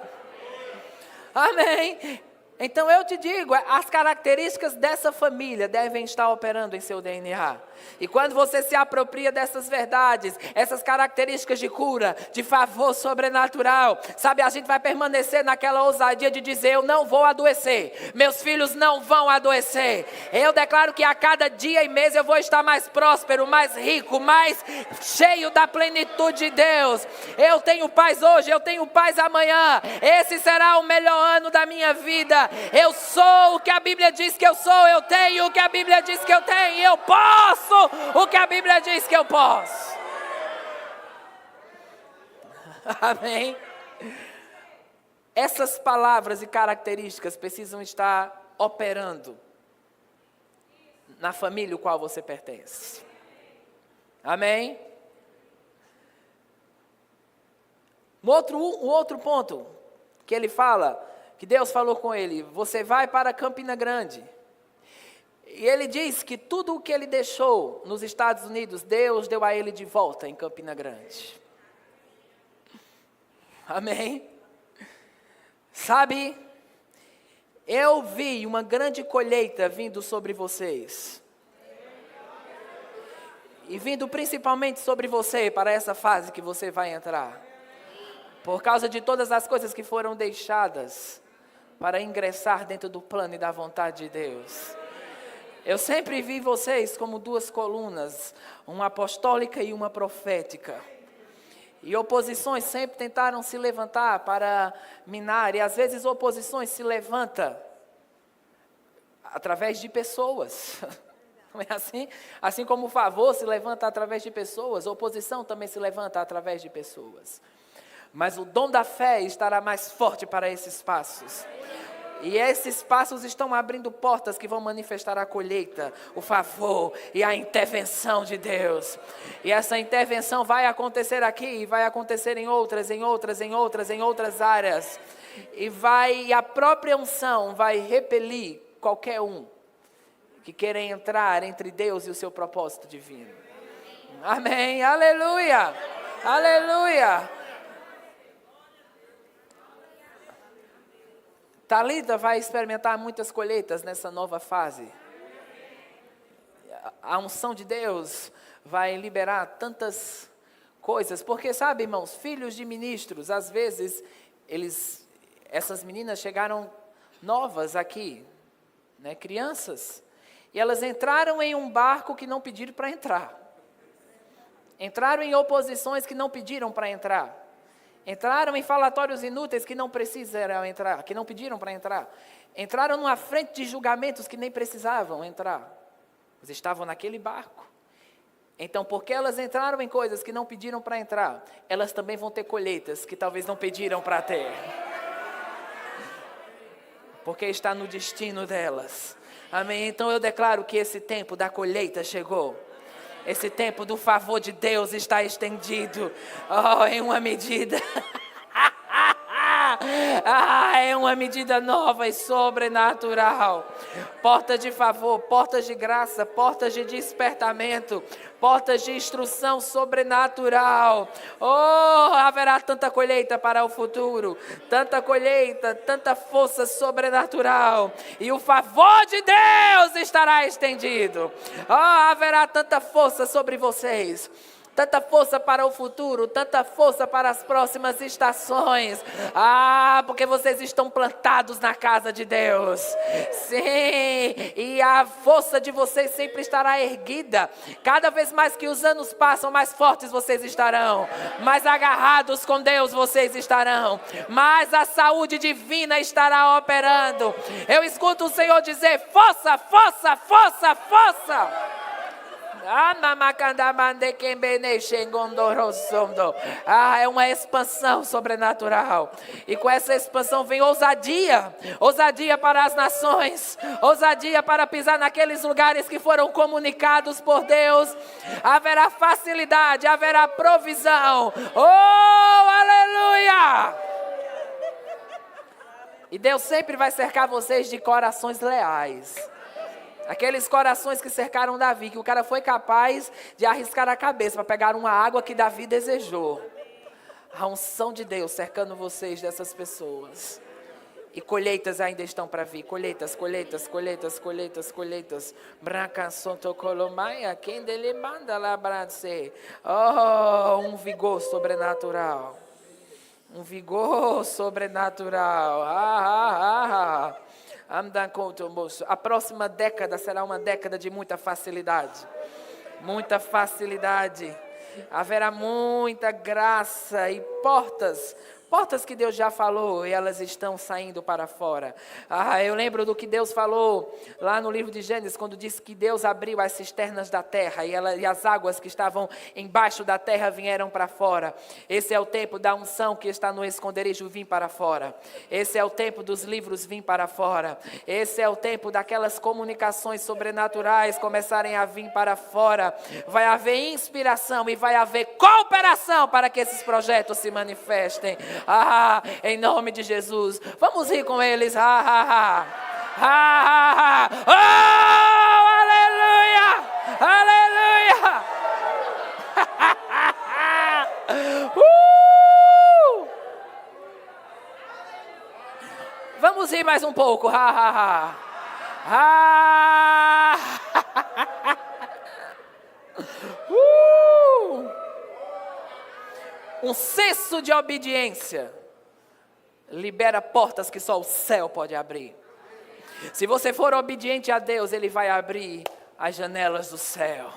Amém. Então eu te digo, as características dessa família devem estar operando em seu DNA. E quando você se apropria dessas verdades, essas características de cura, de favor sobrenatural, sabe, a gente vai permanecer naquela ousadia de dizer, eu não vou adoecer, meus filhos não vão adoecer. Eu declaro que a cada dia e mês eu vou estar mais próspero, mais rico, mais cheio da plenitude de Deus. Eu tenho paz hoje, eu tenho paz amanhã. Esse será o melhor ano da minha vida. Eu sou o que a Bíblia diz que eu sou, eu tenho o que a Bíblia diz que eu tenho, e eu posso o que a Bíblia diz que eu posso. Amém? Essas palavras e características precisam estar operando na família a qual você pertence. Amém? Um outro ponto que ele fala, que Deus falou com ele, você vai para Campina Grande. E ele diz que tudo o que ele deixou nos Estados Unidos, Deus deu a ele de volta em Campina Grande. Amém? Sabe, eu vi uma grande colheita vindo sobre vocês. E vindo principalmente sobre você, para essa fase que você vai entrar. Por causa de todas as coisas que foram deixadas para ingressar dentro do plano e da vontade de Deus. Eu sempre vi vocês como 2 colunas, uma apostólica e uma profética. E oposições sempre tentaram se levantar para minar, e às vezes oposições se levantam através de pessoas. Não é assim? Assim como o favor se levanta através de pessoas, a oposição também se levanta através de pessoas. Mas o dom da fé estará mais forte para esses passos. E esses passos estão abrindo portas que vão manifestar a colheita, o favor e a intervenção de Deus. E essa intervenção vai acontecer aqui, e vai acontecer em outras áreas. E a própria unção vai repelir qualquer um que queira entrar entre Deus e o seu propósito divino. Amém, aleluia, aleluia. Thalita vai experimentar muitas colheitas nessa nova fase. A unção de Deus vai liberar tantas coisas. Porque sabe, irmãos, filhos de ministros, às vezes, essas meninas chegaram novas aqui, né, crianças. E elas entraram em um barco que não pediram para entrar. Entraram em oposições que não pediram para entrar. Entraram em falatórios inúteis que não precisaram entrar, que não pediram para entrar. Entraram numa frente de julgamentos que nem precisavam entrar. Mas estavam naquele barco. Então, porque elas entraram em coisas que não pediram para entrar, elas também vão ter colheitas que talvez não pediram para ter. Porque está no destino delas. Amém? Então eu declaro que esse tempo da colheita chegou. Esse tempo do favor de Deus está estendido. Oh, em uma medida... é uma medida nova e sobrenatural. Portas de favor, portas de graça, portas de despertamento, portas de instrução sobrenatural. Oh, haverá tanta colheita para o futuro, tanta colheita, tanta força sobrenatural. E o favor de Deus estará estendido. Oh, haverá tanta força sobre vocês. Tanta força para o futuro, tanta força para as próximas estações. Porque vocês estão plantados na casa de Deus. Sim, e a força de vocês sempre estará erguida. Cada vez mais que os anos passam, mais fortes vocês estarão. Mais agarrados com Deus vocês estarão. Mais a saúde divina estará operando. Eu escuto o Senhor dizer: força, força, força, força. É uma expansão sobrenatural. E com essa expansão vem ousadia. Ousadia para as nações. Ousadia para pisar naqueles lugares que foram comunicados por Deus. Haverá facilidade, haverá provisão. Oh, aleluia! E Deus sempre vai cercar vocês de corações leais. Aqueles corações que cercaram Davi, que o cara foi capaz de arriscar a cabeça para pegar uma água que Davi desejou. A unção de Deus cercando vocês dessas pessoas. E colheitas ainda estão para vir. Colheitas, colheitas, colheitas, colheitas, colheitas. Branca Santo Colomaia, quem dele manda lá brase. Oh, um vigor sobrenatural. Um vigor sobrenatural. A próxima década será uma década de muita facilidade. Muita facilidade. Haverá muita graça e portas que Deus já falou e elas estão saindo para fora. Eu lembro do que Deus falou lá no livro de Gênesis, quando disse que Deus abriu as cisternas da terra e as águas que estavam embaixo da terra vieram para fora. Esse é o tempo da unção que está no esconderijo vir para fora. Esse é o tempo dos livros vir para fora. Esse é o tempo daquelas comunicações sobrenaturais começarem a vir para fora. Vai haver inspiração e vai haver cooperação para que esses projetos se manifestem. Em nome de Jesus. Vamos rir com eles. Oh, aleluia! Aleluia! Vamos rir mais um pouco. Um senso de obediência libera portas que só o céu pode abrir. Se você for obediente a Deus, Ele vai abrir as janelas do céu.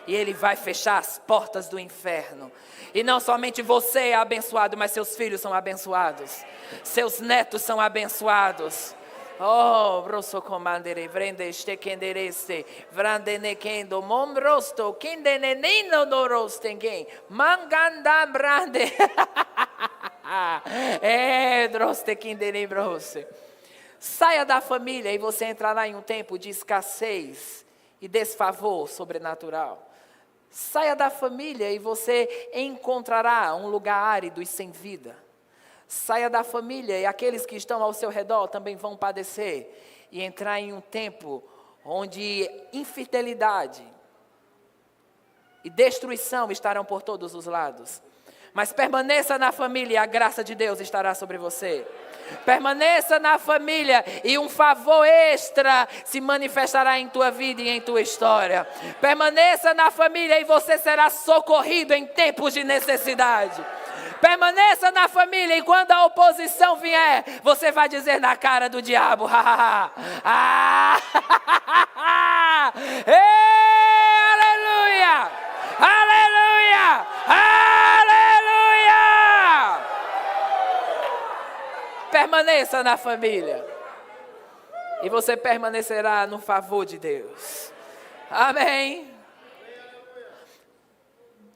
E Ele vai fechar as portas do inferno. E não somente você é abençoado, mas seus filhos são abençoados. Seus netos são abençoados. Oh, broso comandere, vrende estekendereste, vrandene kendo, mombrosto, kindenenino norostengen, manganda brande. Droste kindenebroste. Saia da família e você entrará em um tempo de escassez e desfavor sobrenatural. Saia da família e você encontrará um lugar árido e sem vida. Saia da família e aqueles que estão ao seu redor também vão padecer e entrar em um tempo onde infidelidade e destruição estarão por todos os lados. Mas permaneça na família e a graça de Deus estará sobre você. Permaneça na família e um favor extra se manifestará em tua vida e em tua história. Permaneça na família e você será socorrido em tempos de necessidade. Permaneça na família e quando a oposição vier, você vai dizer na cara do diabo: aleluia! Aleluia! Aleluia! Permaneça na família e você permanecerá no favor de Deus. Amém?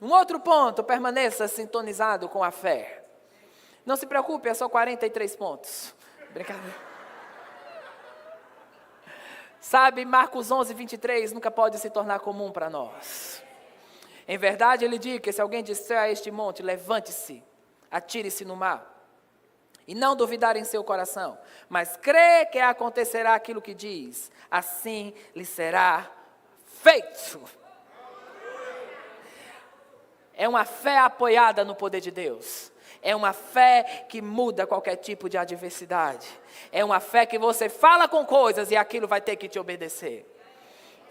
Um outro ponto, permaneça sintonizado com a fé. Não se preocupe, é só 43 pontos. Brincadeira. Sabe, Marcos 11, 23 nunca pode se tornar comum para nós. Em verdade, ele diz que se alguém disser a este monte, levante-se, atire-se no mar, e não duvidar em seu coração, mas crê que acontecerá aquilo que diz, assim lhe será feito. É uma fé apoiada no poder de Deus. É uma fé que muda qualquer tipo de adversidade. É uma fé que você fala com coisas e aquilo vai ter que te obedecer.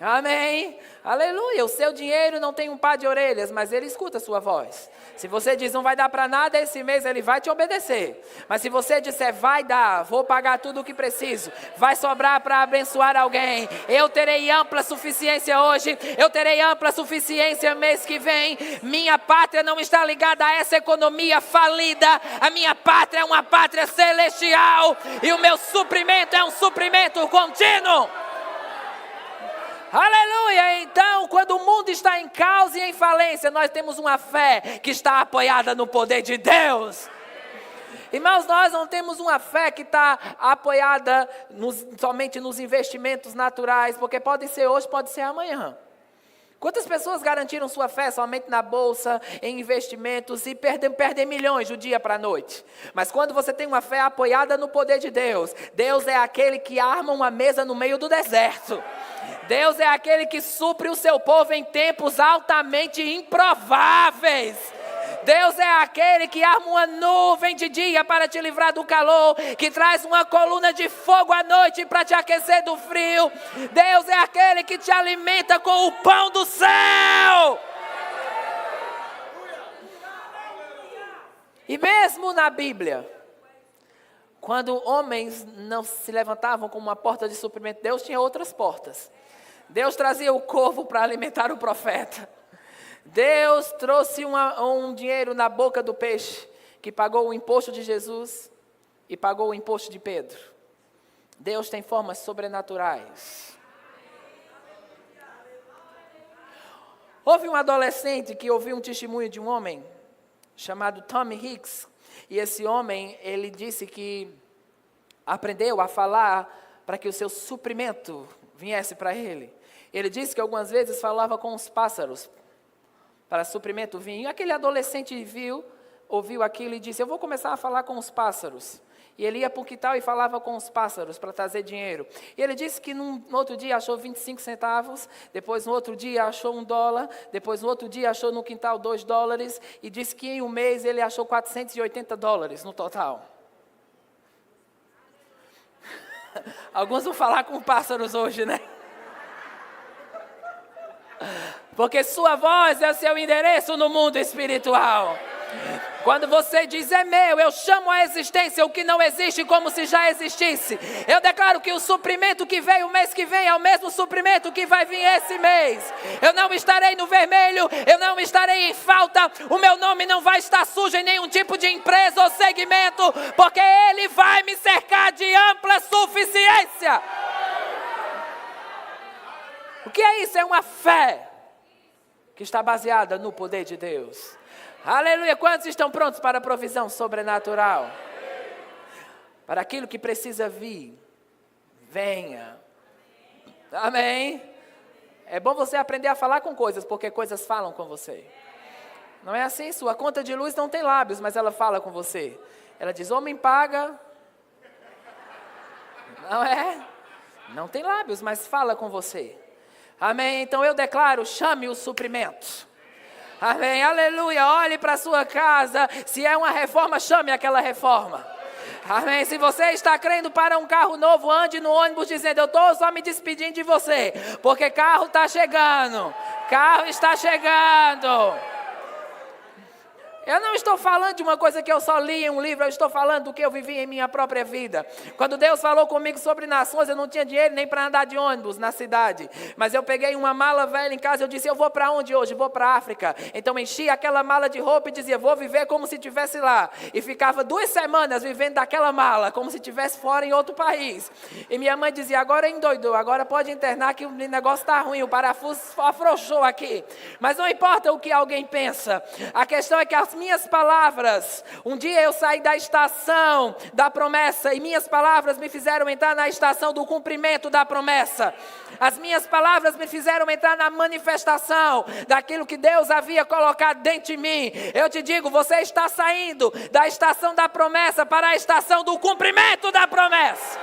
Amém? Aleluia. O seu dinheiro não tem um par de orelhas, mas ele escuta a sua voz. Se você diz não vai dar para nada, esse mês ele vai te obedecer. Mas se você disser vai dar, vou pagar tudo o que preciso, vai sobrar para abençoar alguém, eu terei ampla suficiência hoje, eu terei ampla suficiência mês que vem. Minha pátria não está ligada a essa economia falida. A minha pátria é uma pátria celestial e o meu suprimento é um suprimento contínuo. Aleluia! Então, quando o mundo está em caos e em falência, nós temos uma fé que está apoiada no poder de Deus. Irmãos, nós não temos uma fé que está apoiada somente nos investimentos naturais, porque pode ser hoje, pode ser amanhã. Quantas pessoas garantiram sua fé somente na bolsa, em investimentos e perdem milhões do dia para a noite? Mas quando você tem uma fé apoiada no poder de Deus, Deus é aquele que arma uma mesa no meio do deserto. Deus é aquele que supre o seu povo em tempos altamente improváveis. Deus é aquele que arma uma nuvem de dia para te livrar do calor, que traz uma coluna de fogo à noite para te aquecer do frio. Deus é aquele que te alimenta com o pão do céu. E mesmo na Bíblia, quando homens não se levantavam como uma porta de suprimento, Deus tinha outras portas. Deus trazia o corvo para alimentar o profeta. Deus trouxe um dinheiro na boca do peixe, que pagou o imposto de Jesus e pagou o imposto de Pedro. Deus tem formas sobrenaturais. Houve um adolescente que ouviu um testemunho de um homem chamado Tommy Hicks. E esse homem, ele disse que aprendeu a falar para que o seu suprimento viesse para ele. Ele disse que algumas vezes falava com os pássaros para suprimento vir. E aquele adolescente ouviu aquilo e disse, eu vou começar a falar com os pássaros. E ele ia para o quintal e falava com os pássaros para trazer dinheiro. E ele disse que no outro dia achou 25 centavos, depois no outro dia achou $1, depois no outro dia achou no quintal $2, e disse que em um mês ele achou $480 no total. Alguns vão falar com pássaros hoje, né? Porque sua voz é o seu endereço no mundo espiritual. Quando você diz é meu, eu chamo à existência o que não existe como se já existisse. Eu declaro que o suprimento que veio o mês que vem é o mesmo suprimento que vai vir esse mês. Eu não estarei no vermelho, eu não estarei em falta, o meu nome não vai estar sujo em nenhum tipo de empresa ou segmento, porque Ele vai me cercar de ampla suficiência. O que é isso? É uma fé que está baseada no poder de Deus. Aleluia! Quantos estão prontos para a provisão sobrenatural? Para aquilo que precisa vir, venha. Amém? É bom você aprender a falar com coisas, porque coisas falam com você. Não é assim? Sua conta de luz não tem lábios, mas ela fala com você. Ela diz, homem paga. Não é? Não tem lábios, mas fala com você. Amém? Então eu declaro, chame o suprimento. Amém? Aleluia! Olhe para a sua casa. Se é uma reforma, chame aquela reforma. Amém? Se você está crendo para um carro novo, ande no ônibus dizendo, eu estou só me despedindo de você. Porque carro está chegando. Carro está chegando. Eu não estou falando de uma coisa que eu só li em um livro, eu estou falando do que eu vivi em minha própria vida. Quando Deus falou comigo sobre nações, eu não tinha dinheiro nem para andar de ônibus na cidade. Mas eu peguei uma mala velha em casa e eu disse, eu vou para onde hoje? Vou para a África. Então enchi aquela mala de roupa e dizia, vou viver como se estivesse lá. E ficava 2 semanas vivendo daquela mala, como se estivesse fora em outro país. E minha mãe dizia, agora endoidou, agora pode internar que o negócio está ruim, o parafuso afrouxou aqui. Mas não importa o que alguém pensa, a questão é que as minhas palavras, um dia eu saí da estação da promessa e minhas palavras me fizeram entrar na estação do cumprimento da promessa. As minhas palavras me fizeram entrar na manifestação daquilo que Deus havia colocado dentro de mim. Eu te digo, você está saindo da estação da promessa para a estação do cumprimento da promessa.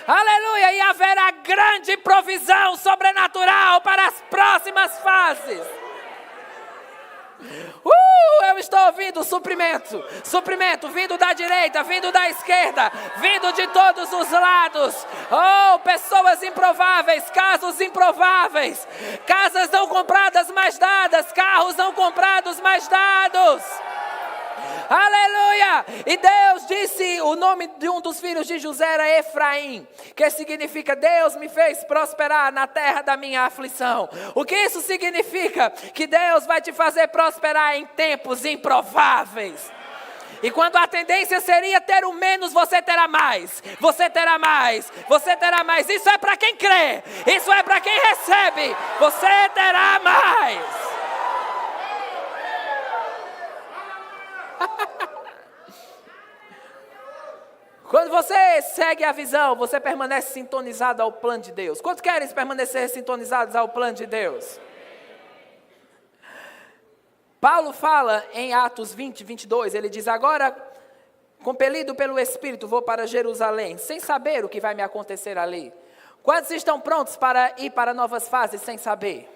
Aleluia! E haverá grande provisão sobrenatural para as próximas fases. Eu estou ouvindo suprimento vindo da direita, vindo da esquerda, vindo de todos os lados. Pessoas improváveis, casos improváveis, casas não compradas mas dadas, carros não comprados mas dados. Aleluia! E Deus disse, o nome de um dos filhos de José era Efraim, que significa Deus me fez prosperar na terra da minha aflição. O que isso significa? Que Deus vai te fazer prosperar em tempos improváveis. E quando a tendência seria ter o menos, você terá mais. Você terá mais. Você terá mais. Isso é para quem crê. Isso é para quem recebe. Você terá mais. Quando você segue a visão, você permanece sintonizado ao plano de Deus. Quantos querem permanecer sintonizados ao plano de Deus? Paulo fala em Atos 20, 22, ele diz, agora, compelido pelo Espírito, vou para Jerusalém, sem saber o que vai me acontecer ali. Quantos estão prontos para ir para novas fases sem saber?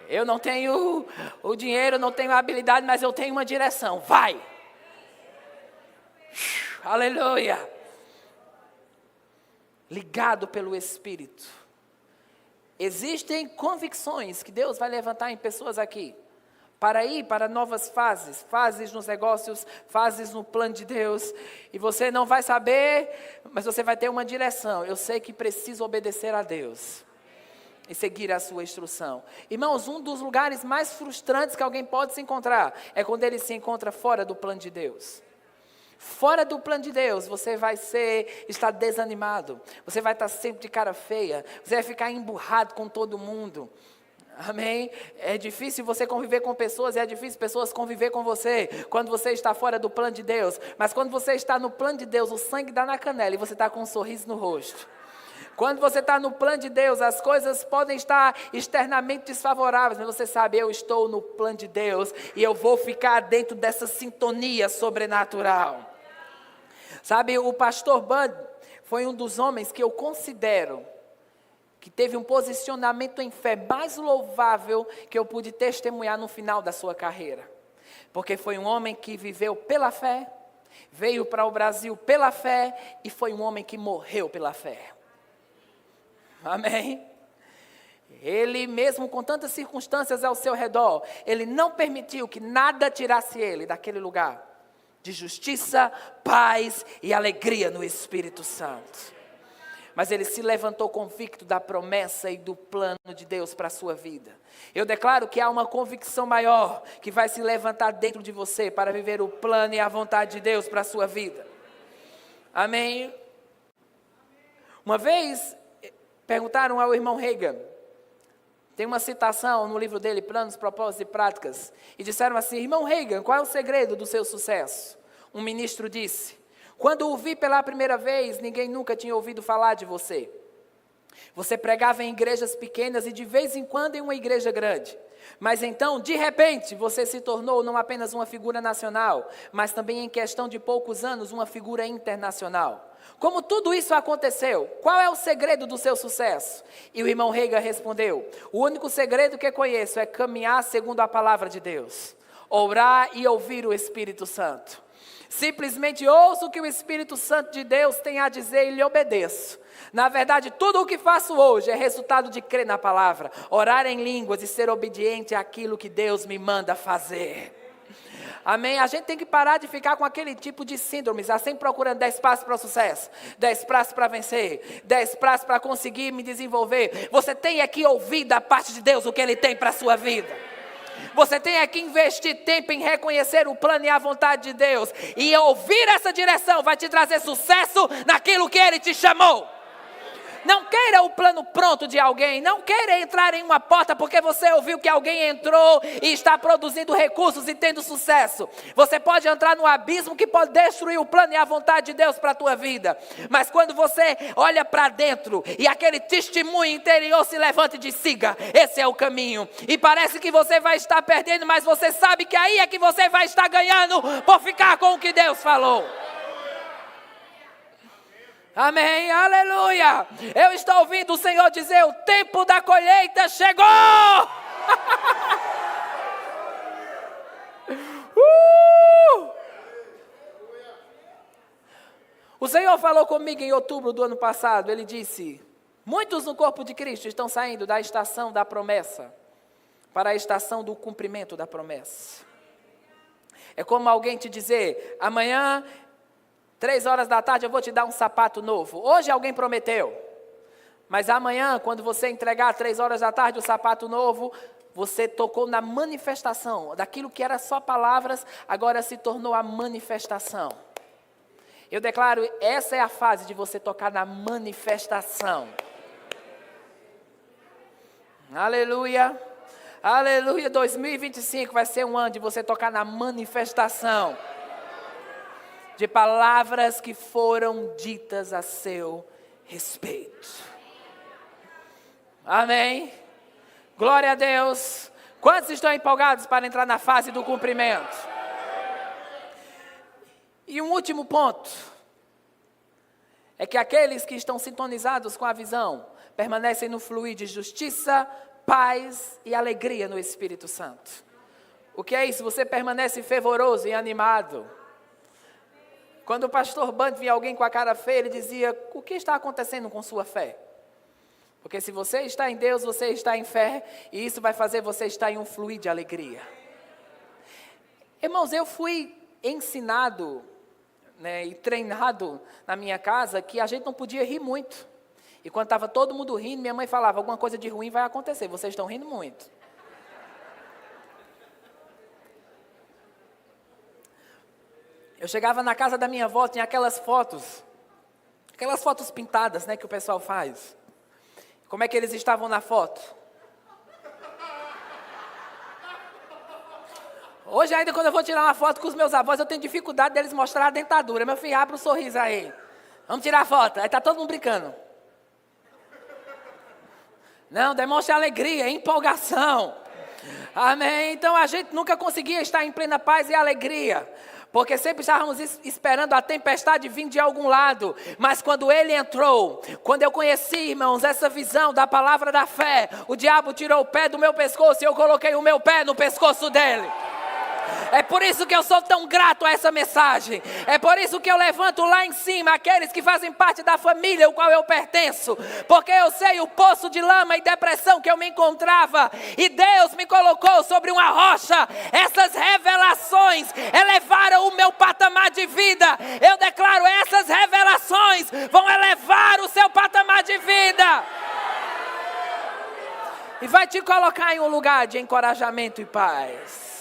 Eu não tenho o dinheiro, não tenho a habilidade, mas eu tenho uma direção. Vai! Aleluia! Ligado pelo Espírito. Existem convicções que Deus vai levantar em pessoas aqui. Para ir para novas fases. Fases nos negócios, fases no plano de Deus. E você não vai saber, mas você vai ter uma direção. Eu sei que preciso obedecer a Deus. E seguir a sua instrução. Irmãos, um dos lugares mais frustrantes que alguém pode se encontrar é quando ele se encontra fora do plano de Deus. Fora do plano de Deus, você vai estar desanimado. Você vai estar sempre de cara feia. Você vai ficar emburrado com todo mundo. Amém? É difícil você conviver com pessoas, é difícil pessoas conviver com você quando você está fora do plano de Deus. Mas quando você está no plano de Deus, o sangue dá na canela e você está com um sorriso no rosto. Quando você está no plano de Deus, as coisas podem estar externamente desfavoráveis, mas você sabe, eu estou no plano de Deus e eu vou ficar dentro dessa sintonia sobrenatural. Sabe, o pastor Bud foi um dos homens que eu considero que teve um posicionamento em fé mais louvável que eu pude testemunhar no final da sua carreira. Porque foi um homem que viveu pela fé, veio para o Brasil pela fé e foi um homem que morreu pela fé. Amém? Ele mesmo com tantas circunstâncias ao seu redor, ele não permitiu que nada tirasse ele daquele lugar de justiça, paz e alegria no Espírito Santo. Mas ele se levantou convicto da promessa e do plano de Deus para a sua vida. Eu declaro que há uma convicção maior que vai se levantar dentro de você para viver o plano e a vontade de Deus para a sua vida. Amém? Uma vez perguntaram ao irmão Reagan, tem uma citação no livro dele, Planos, Propósitos e Práticas, e disseram assim, irmão Reagan, qual é o segredo do seu sucesso? Um ministro disse, quando o vi pela primeira vez, ninguém nunca tinha ouvido falar de você. Você pregava em igrejas pequenas e de vez em quando em uma igreja grande. Mas então, de repente, você se tornou não apenas uma figura nacional, mas também em questão de poucos anos, uma figura internacional. Como tudo isso aconteceu? Qual é o segredo do seu sucesso? E o irmão Reagan respondeu, o único segredo que conheço é caminhar segundo a palavra de Deus. Orar e ouvir o Espírito Santo. Simplesmente ouço o que o Espírito Santo de Deus tem a dizer e lhe obedeço. Na verdade, tudo o que faço hoje é resultado de crer na palavra, orar em línguas e ser obediente àquilo que Deus me manda fazer. Amém? A gente tem que parar de ficar com aquele tipo de síndromes, assim procurando 10 passos para o sucesso, 10 passos para vencer, 10 passos para conseguir me desenvolver. Você tem que ouvir da parte de Deus o que Ele tem para a sua vida. Você tem que investir tempo em reconhecer o plano e a vontade de Deus. E ouvir essa direção vai te trazer sucesso naquilo que Ele te chamou. Não queira o plano pronto de alguém. Não queira entrar em uma porta porque você ouviu que alguém entrou e está produzindo recursos e tendo sucesso. Você pode entrar no abismo que pode destruir o plano e a vontade de Deus para a tua vida. Mas quando você olha para dentro e aquele testemunho interior se levanta e diz: siga, esse é o caminho. E parece que você vai estar perdendo, mas você sabe que aí é que você vai estar ganhando por ficar com o que Deus falou. Amém, aleluia. Eu estou ouvindo o Senhor dizer: o tempo da colheita chegou. O Senhor falou comigo em outubro do ano passado. Ele disse: muitos no corpo de Cristo estão saindo da estação da promessa para a estação do cumprimento da promessa. É como alguém te dizer: amanhã 3 horas da tarde eu vou te dar um sapato novo. Hoje alguém prometeu. Mas amanhã, quando você entregar 3 horas da tarde o sapato novo, você tocou na manifestação. Daquilo que era só palavras, agora se tornou a manifestação. Eu declaro, essa é a fase de você tocar na manifestação. Aleluia. Aleluia. 2025 vai ser um ano de você tocar na manifestação de palavras que foram ditas a seu respeito. Amém? Glória a Deus. Quantos estão empolgados para entrar na fase do cumprimento? E um último ponto é que aqueles que estão sintonizados com a visão permanecem no fluir de justiça, paz e alegria no Espírito Santo. O que é isso? Você permanece fervoroso e animado. Quando o pastor Band via alguém com a cara feia, ele dizia: o que está acontecendo com sua fé? Porque se você está em Deus, você está em fé, e isso vai fazer você estar em um fluir de alegria. Irmãos, eu fui ensinado, e treinado na minha casa que a gente não podia rir muito. E quando estava todo mundo rindo, minha mãe falava: alguma coisa de ruim vai acontecer, vocês estão rindo muito. Eu chegava na casa da minha avó, tinha aquelas fotos pintadas, que o pessoal faz. Como é que eles estavam na foto? Hoje ainda quando eu vou tirar uma foto com os meus avós, eu tenho dificuldade deles mostrar a dentadura. Meu filho, abre um sorriso aí. Vamos tirar a foto. Aí está todo mundo brincando. Não, demonstre alegria, empolgação. Amém? Então a gente nunca conseguia estar em plena paz e alegria. Porque sempre estávamos esperando a tempestade vir de algum lado. Mas quando ele entrou, quando eu conheci, irmãos, essa visão da palavra da fé, o diabo tirou o pé do meu pescoço e eu coloquei o meu pé no pescoço dele. É por isso que eu sou tão grato a essa mensagem. É por isso que eu levanto lá em cima aqueles que fazem parte da família ao qual eu pertenço. Porque eu sei o poço de lama e depressão que eu me encontrava. E Deus me colocou sobre uma rocha. Essas revelações elevaram o meu patamar de vida. Eu declaro, essas revelações vão elevar o seu patamar de vida. E vai te colocar em um lugar de encorajamento e paz.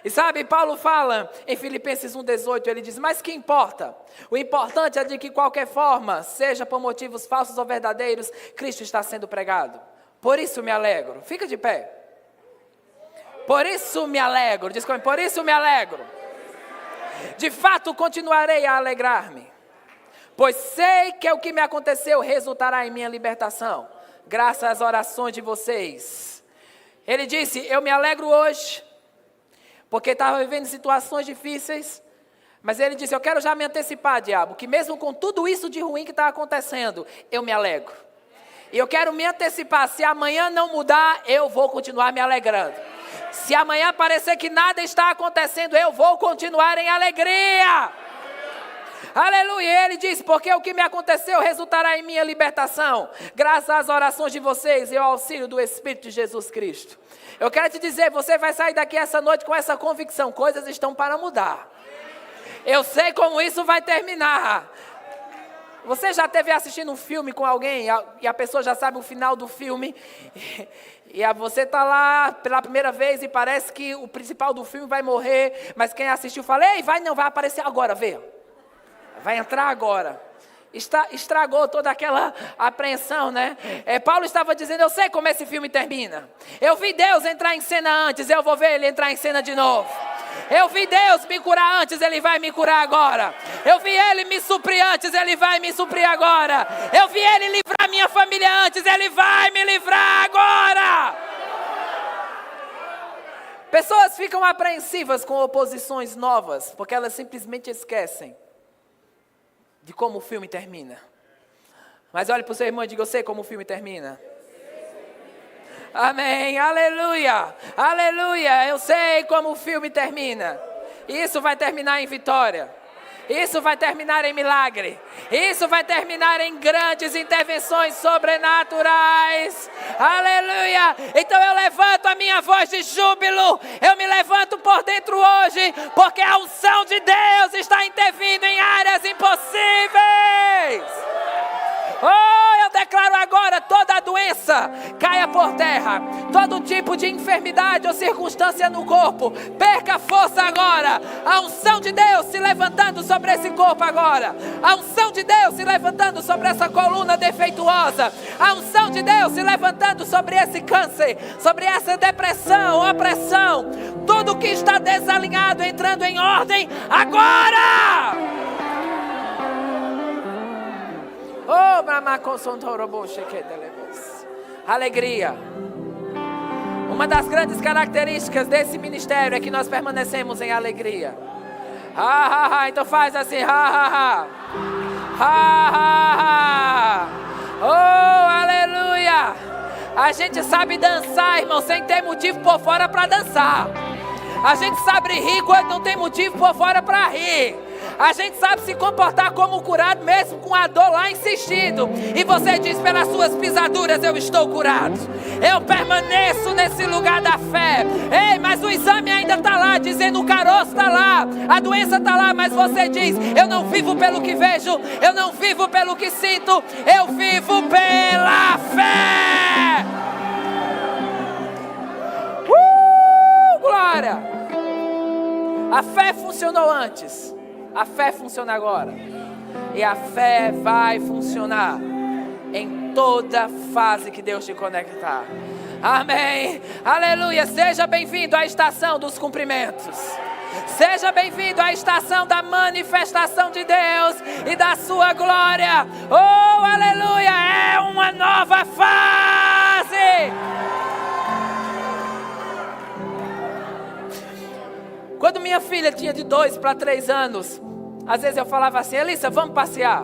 E sabe, Paulo fala em Filipenses 1,18, ele diz: mas que importa? O importante é de que qualquer forma, seja por motivos falsos ou verdadeiros, Cristo está sendo pregado. Por isso me alegro. Fica de pé. Por isso me alegro. Diz comigo, por isso me alegro. De fato, continuarei a alegrar-me. Pois sei que o que me aconteceu resultará em minha libertação. Graças às orações de vocês. Ele disse, eu me alegro hoje. Porque estava vivendo situações difíceis. Mas ele disse, eu quero já me antecipar, diabo, que mesmo com tudo isso de ruim que está acontecendo, eu me alegro. E eu quero me antecipar, se amanhã não mudar, eu vou continuar me alegrando. Se amanhã parecer que nada está acontecendo, eu vou continuar em alegria. Aleluia. Ele diz, porque o que me aconteceu resultará em minha libertação, graças às orações de vocês e ao auxílio do Espírito de Jesus Cristo. Eu quero te dizer, você vai sair daqui essa noite com essa convicção, coisas estão para mudar. Eu sei como isso vai terminar. Você já esteve assistindo um filme com alguém e a pessoa já sabe o final do filme e você está lá pela primeira vez e parece que o principal do filme vai morrer, mas quem assistiu fala, ei, vai aparecer agora, vê. Vai entrar agora. Estragou toda aquela apreensão, né? Paulo estava dizendo, eu sei como esse filme termina. Eu vi Deus entrar em cena antes, eu vou ver ele entrar em cena de novo. Eu vi Deus me curar antes, Ele vai me curar agora. Eu vi Ele me suprir antes, Ele vai me suprir agora. Eu vi Ele livrar minha família antes, Ele vai me livrar agora. Pessoas ficam apreensivas com oposições novas, porque elas simplesmente esquecem de como o filme termina. Mas olhe para o seu irmão e diga, eu sei como o filme termina. Amém, aleluia, aleluia, eu sei como o filme termina. Isso vai terminar em vitória. Isso vai terminar em milagre. Isso vai terminar em grandes intervenções sobrenaturais. Aleluia. Então eu levanto a minha voz de júbilo. Eu me levanto por dentro hoje, porque a unção de Deus está intervindo em áreas impossíveis. Oh, eu declaro agora, toda doença caia por terra. Todo tipo de enfermidade ou circunstância no corpo perca força agora. A unção de Deus se levantando sobre esse corpo agora. A unção de Deus se levantando sobre essa coluna defeituosa. A unção de Deus se levantando sobre esse câncer, sobre essa depressão, opressão. Tudo que está desalinhado entrando em ordem agora. Oh, alegria. Uma das grandes características desse ministério é que nós permanecemos em alegria. Então faz assim. Oh, aleluia. A gente sabe dançar, irmão, sem ter motivo por fora para dançar. A gente sabe rir quando não tem motivo por fora para rir. A gente sabe se comportar como curado mesmo com a dor lá insistindo. E você diz, pelas suas pisaduras eu estou curado. Eu permaneço nesse lugar da fé. Ei, mas o exame ainda está lá, dizendo o caroço está lá, a doença está lá, mas você diz, eu não vivo pelo que vejo, eu não vivo pelo que sinto, eu vivo pela fé. Glória! A fé funcionou antes. A fé funciona agora. E a fé vai funcionar em toda fase que Deus te conectar. Amém. Aleluia. Seja bem-vindo à estação dos cumprimentos. Seja bem-vindo à estação da manifestação de Deus e da sua glória. Oh, aleluia. É uma nova fase. Quando minha filha tinha de 2 para 3 anos, às vezes eu falava assim, Elissa, vamos passear.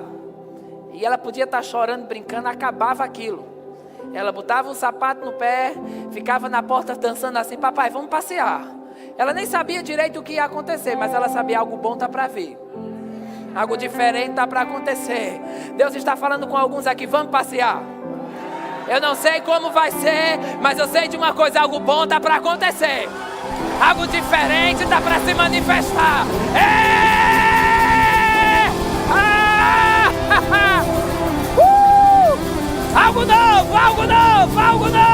E ela podia estar chorando, brincando, acabava aquilo. Ela botava um sapato no pé, ficava na porta dançando assim, papai, vamos passear. Ela nem sabia direito o que ia acontecer, mas ela sabia algo bom está para vir. Algo diferente está para acontecer. Deus está falando com alguns aqui, vamos passear. Eu não sei como vai ser, mas eu sei de uma coisa, algo bom está para acontecer. Algo diferente está para se manifestar. Algo novo, algo novo, algo novo.